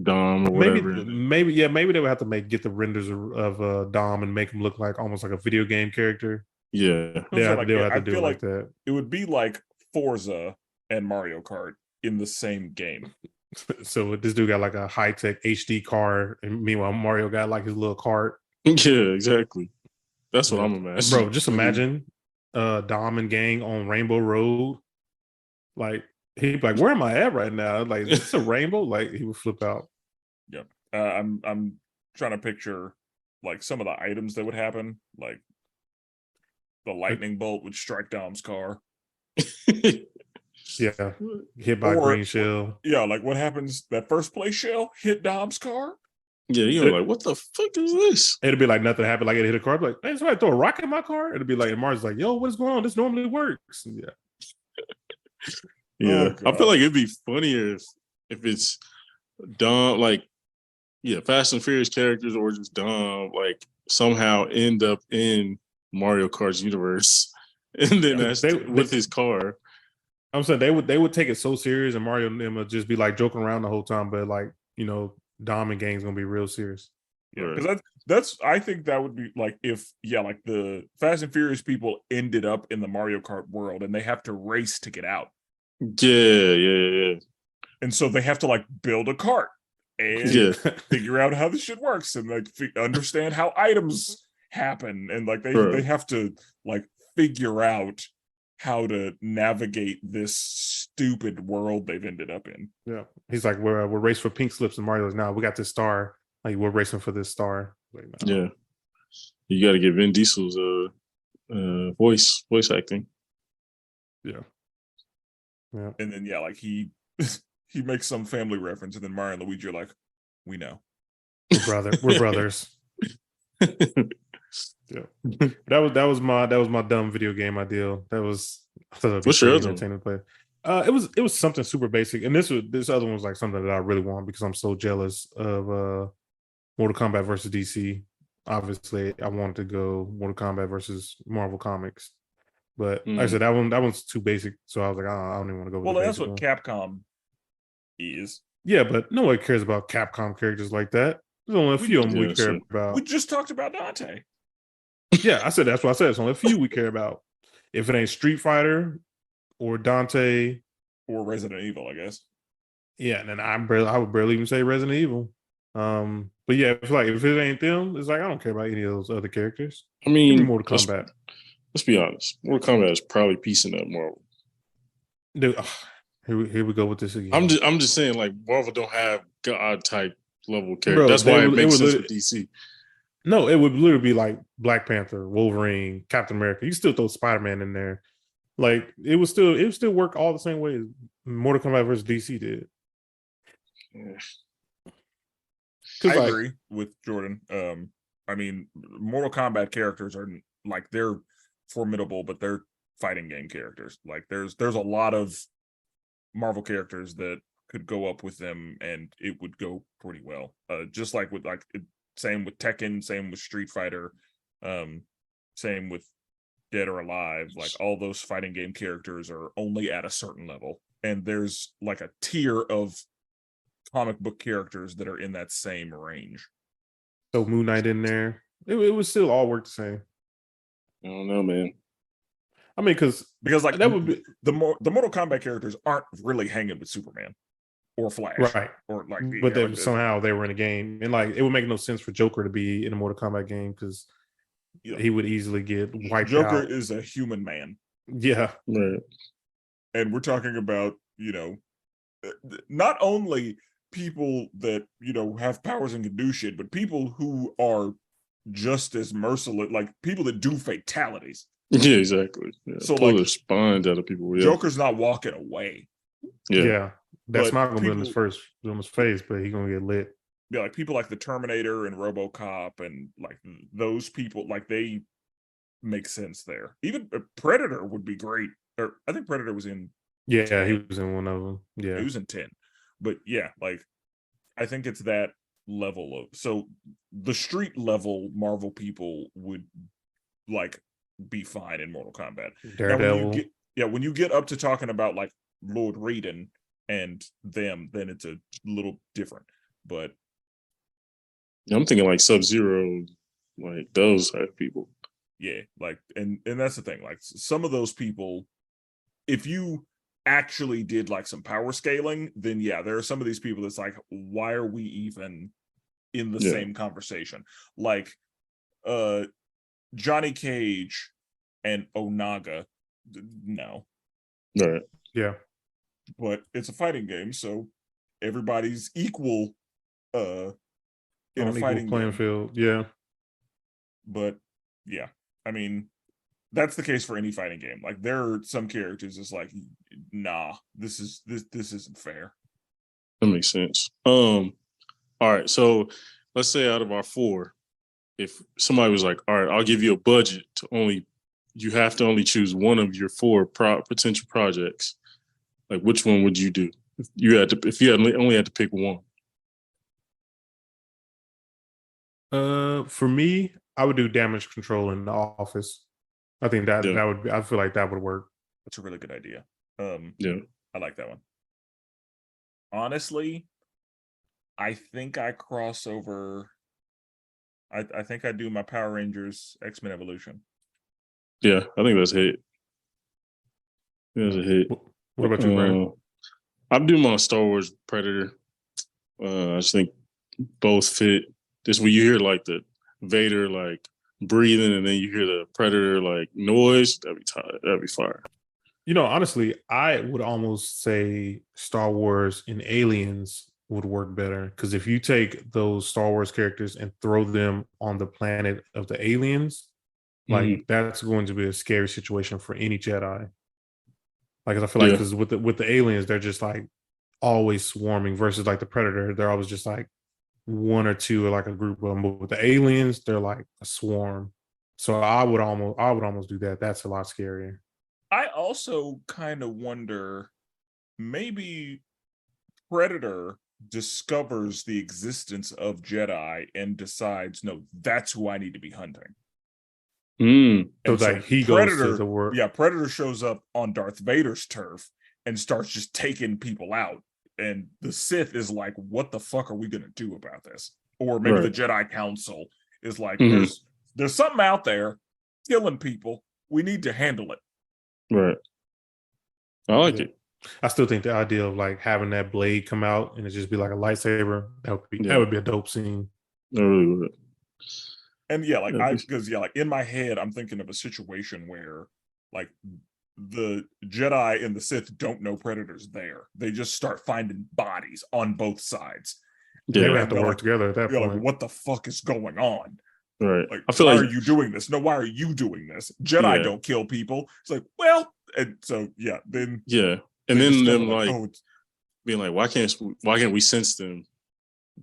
Dom or whatever. Maybe they would have to get the renders of Dom and make him look like almost like a video game character. Yeah, they'll have to do it like that. It would be like Forza and Mario Kart in the same game. So this dude got like a high tech HD car, and meanwhile Mario got like his little cart. Yeah, exactly. That's what I'm imagining. Bro, just imagine Dom and gang on Rainbow Road. Like he'd be like, "Where am I at right now? Like, is this a rainbow?" Like he would flip out. Yep. I'm trying to picture like some of the items that would happen. Like the lightning bolt would strike Dom's car. Yeah, hit by a green shell. Yeah, like what happens? That first place shell hit Dom's car. Yeah, you're like, what the fuck is this? It'd be like nothing happened. Like it hit a car. Like, hey, somebody throw a rock in my car. It'd be like, and Marty's like, yo, what's going on? This normally works. Yeah. Yeah, I feel like it'd be funnier if it's Dom, like, Fast and Furious characters, or just Dom, like somehow end up in Mario Kart's universe, and then with his car. I'm saying they would take it so serious, and Mario and them would just be like joking around the whole time, but like Dom and gang's gonna be real serious. Yeah, because that's I think that would be like if like the Fast and Furious people ended up in the Mario Kart world and they have to race to get out. Yeah. And so they have to like build a cart and figure out how this shit works and like understand how items happen, and like they have to like figure out how to navigate this stupid world they've ended up in. Yeah, he's like, we're racing for pink slips, and Mario's now we got this star. Like we're racing for this star. Like, no. Yeah, you got to get Vin Diesel's voice acting. Yeah. And then like he makes some family reference, and then Mario and Luigi are like, we know. We're brothers. Yeah. that was my dumb video game idea. I thought what's your other entertaining to play. It was something super basic, and this other one was like something that I really want because I'm so jealous of Mortal Kombat versus DC. Obviously, I wanted to go Mortal Kombat versus Marvel Comics, but like I said, that one's too basic. So I was like, I don't even want to go. Well, that's what Capcom is. Yeah, but no one cares about Capcom characters like that. There's only a few of them we care about. We just talked about Dante. Yeah, I said that's what I said. It's only a few we care about. If it ain't Street Fighter or Dante or Resident Evil, I guess. Yeah, and then I would barely even say Resident Evil. But yeah, if it ain't them, it's like I don't care about any of those other characters. I mean, Mortal Kombat. Let's be honest. Mortal Kombat is probably piecing up Marvel. Dude, here we go with this again. I'm just saying, like, Marvel don't have God type level characters. That's why it makes sense with DC. No, it would literally be like Black Panther, Wolverine, Captain America. You still throw Spider-Man in there. Like it would still work all the same way as Mortal Kombat versus DC did. I agree with Jordan. I mean, Mortal Kombat characters are like they're formidable, but they're fighting game characters. Like there's a lot of Marvel characters that could go up with them, and it would go pretty well. Just like with same with Tekken, same with Street Fighter, same with Dead or Alive. Like all those fighting game characters are only at a certain level, and there's like a tier of comic book characters that are in that same range. So Moon Knight in there. It would still all work the same. I don't know, man. I mean, because like that would be the Mortal Kombat characters aren't really hanging with Superman or Flash, right. or like, But like somehow they were in a game, and like it would make no sense for Joker to be in a Mortal Kombat game because he would easily get wiped Joker out. is a human man. Yeah. Right. And we're talking about, not only people that, have powers and can do shit, but people who are just as merciless, like people that do fatalities. Yeah, exactly. Yeah. So pull like the spines out of people. Yeah. Joker's not walking away. Yeah. That's But not gonna be on his face, but he's gonna get lit. Yeah, like people like the Terminator and RoboCop and like those people, like they make sense there. Even Predator would be great. Or I think Predator was in. Yeah, 10. he was in one of them. Yeah, he was in 10. But yeah, like I think it's that level of, so the street level Marvel people would like be fine in Mortal Kombat. Daredevil. When you get up to talking about like Lord Raiden and them, then it's a little different. But I'm thinking like Sub-Zero, like those type of people. Yeah, like and that's the thing. Like some of those people, if you actually did like some power scaling, then yeah, there are some of these people that's like, why are we even in the same conversation? Like Johnny Cage and Onaga, no. Right. Yeah. But it's a fighting game, so everybody's equal in a fighting playing game. field. Yeah. But yeah, I mean, that's the case for any fighting game. Like there are some characters it's like, nah, this isn't fair. That makes sense. All right, so let's say out of our 4, if somebody was like, all right, I'll give you a budget you have to only choose one of your 4 potential projects. Like, which one would you do if you only had to pick one? For me, I would do damage control in the office. I think that would be, I feel like that would work. That's a really good idea. Yeah. I like that one. Honestly, I think I cross over. I think I do my Power Rangers X-Men Evolution. Yeah, I think that's a hit. That's a hit. What about you, Brandon? I'm doing my Star Wars Predator. I just think both fit. Just when you hear like the Vader like breathing, and then you hear the Predator like noise, that'd be fire. Honestly, I would almost say Star Wars and Aliens would work better because if you take those Star Wars characters and throw them on the planet of the aliens, like that's going to be a scary situation for any Jedi. Like, I feel like because with the aliens, they're just like always swarming versus like the Predator, they're always just like one or two or like a group of them. But with the aliens, they're like a swarm. So I would almost do that. That's a lot scarier. I also kind of wonder, maybe Predator discovers the existence of Jedi and decides, no, that's who I need to be hunting. So like he goes to the world. Yeah, Predator shows up on Darth Vader's turf and starts just taking people out. And the Sith is like, what the fuck are we gonna do about this? Or maybe the Jedi Council is like, there's something out there killing people. We need to handle it. Right. I like it. I still think the idea of like having that blade come out and it just be like a lightsaber, that would be a dope scene. I really would. And yeah, like like in my head, I'm thinking of a situation where like the Jedi and the Sith don't know Predator's there. They just start finding bodies on both sides. Yeah, they have to work together at that point. Like, what the fuck is going on? Right. Like, why are you doing this? No, why are you doing this? Jedi don't kill people. It's like, well, and so then and then them like being like, why can't we sense them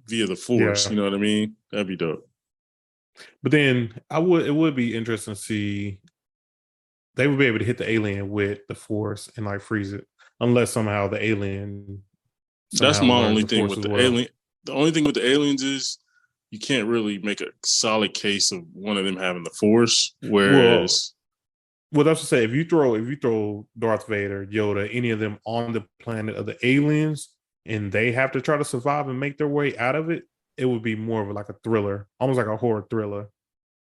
via the Force? You know what I mean? That'd be dope. But then it would be interesting to see, they would be able to hit the alien with the Force and like freeze it, unless somehow the alien. That's my only thing with the alien. The only thing with the aliens is you can't really make a solid case of one of them having the Force. Whereas, well that's to say, if you throw Darth Vader, Yoda, any of them on the planet of the aliens, and they have to try to survive and make their way out of it, it would be more of like a thriller, almost like a horror thriller.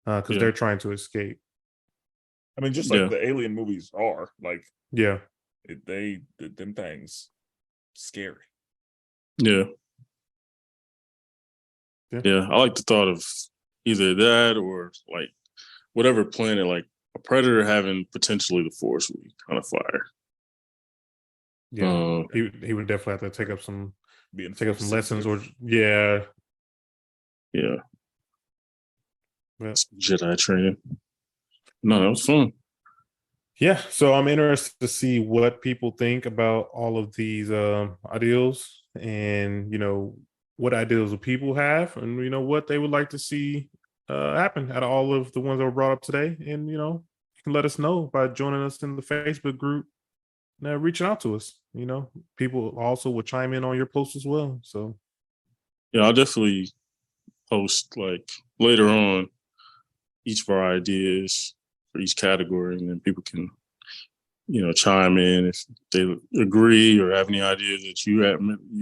because they're trying to escape. I mean, just like the Alien movies are, like, them things scary. Yeah. I like the thought of either that or like whatever planet, like a predator having potentially the Force would be kind of fire. Yeah, he would definitely have to take up some lessons, or yeah. Jedi training. No, that was fun. Yeah, so I'm interested to see what people think about all of these ideals, and what ideals do people have, and what they would like to see happen out of all of the ones that were brought up today. And you can let us know by joining us in the Facebook group, reaching out to us. People also will chime in on your posts as well. So I'll definitely post like later on each of our ideas for each category, and then people can chime in if they agree or have any ideas that you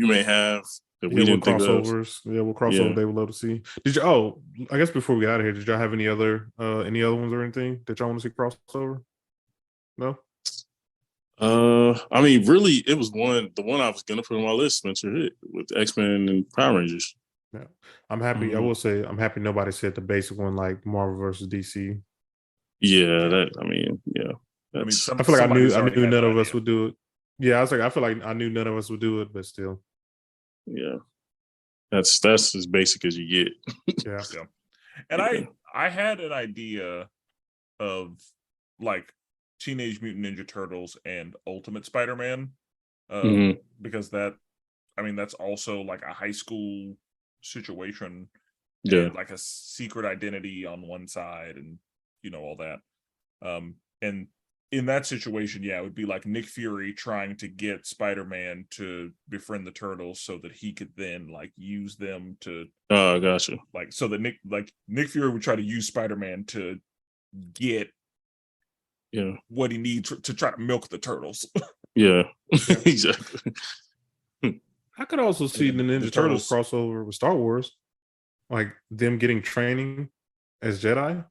may have that we didn't think of. We'll cross over. They would love to see. Did you? Oh, I guess before we get out of here, did y'all have any other ones or anything that y'all want to see crossover? No. I mean, really, it was the one I was gonna put on my list, Spenser, hit with X-Men and Power Rangers. Yeah, I'm happy. I will say I'm happy nobody said the basic one like Marvel versus DC. Yeah, I feel like I knew none of us would do it. Yeah, I was like, I feel like I knew none of us would do it, but still. Yeah, that's as basic as you get. Yeah. And I had an idea of like Teenage Mutant Ninja Turtles and Ultimate Spider-Man, because that's also like a high school situation, and like a secret identity on one side, and all that. And in that situation, it would be like Nick Fury trying to get Spider-Man to befriend the Turtles so that he could then like use them to. Oh, gotcha. Like so that Nick Fury would try to use Spider-Man to get what he needs to try to milk the Turtles. Yeah, exactly. I could also see the Ninja Turtles crossover with Star Wars, like them getting training as Jedi.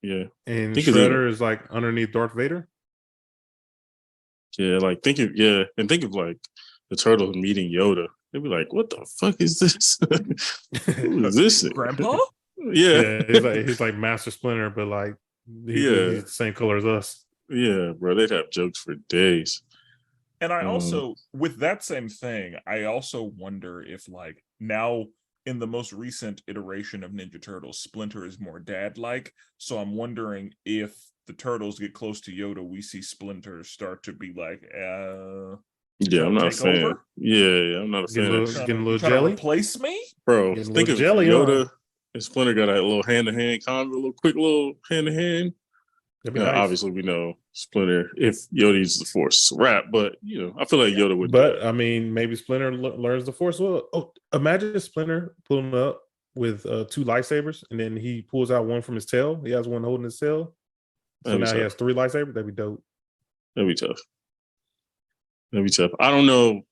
Yeah, and Shredder is like underneath Darth Vader. Yeah, like think of like the Turtles meeting Yoda. They'd be like, "What the fuck is this? Who is this, Grandpa?" Yeah, he's like Master Splinter, but like he's the same color as us. Yeah, bro, they'd have jokes for days. And I also, with that same thing, I also wonder if like now in the most recent iteration of Ninja Turtles, Splinter is more dad-like. So I'm wondering if the Turtles get close to Yoda, we see Splinter start to be like, I'm not a fan. Yeah, I'm not a fan. Getting a little jelly. Replace me, bro. Think of jelly, Yoda and Splinter got a little hand-to-hand combo, a little quick little hand-to-hand. Nice. Obviously, we know Splinter, if Yoda uses the Force, it's a wrap. But I feel like Yoda would. But I mean, maybe Splinter learns the Force. Well, imagine Splinter pulling up with 2 lightsabers, and then he pulls out one from his tail. He has one holding his tail, so now he has 3 lightsabers. That'd be dope. That'd be tough. I don't know.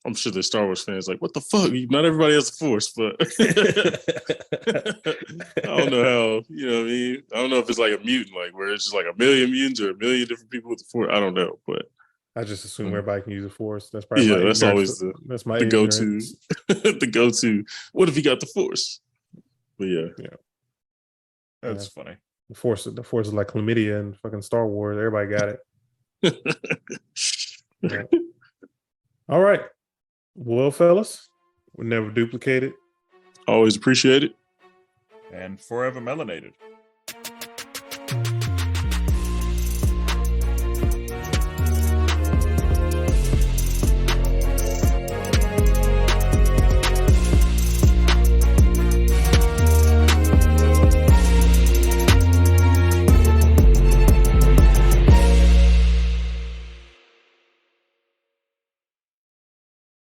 I'm sure the Star Wars fans like, what the fuck? Not everybody has the Force, but I don't know how, what I mean? I don't know if it's like a mutant, like where it's just like a million mutants or a million different people with the Force. I don't know, but I just assume everybody can use the Force. That's probably that's always that's my go-to. The go-to. What if he got the Force? But that's funny. The Force is like chlamydia and fucking Star Wars. Everybody got it. All right. Well, fellas, we never duplicated. Always appreciate it. And forever melanated.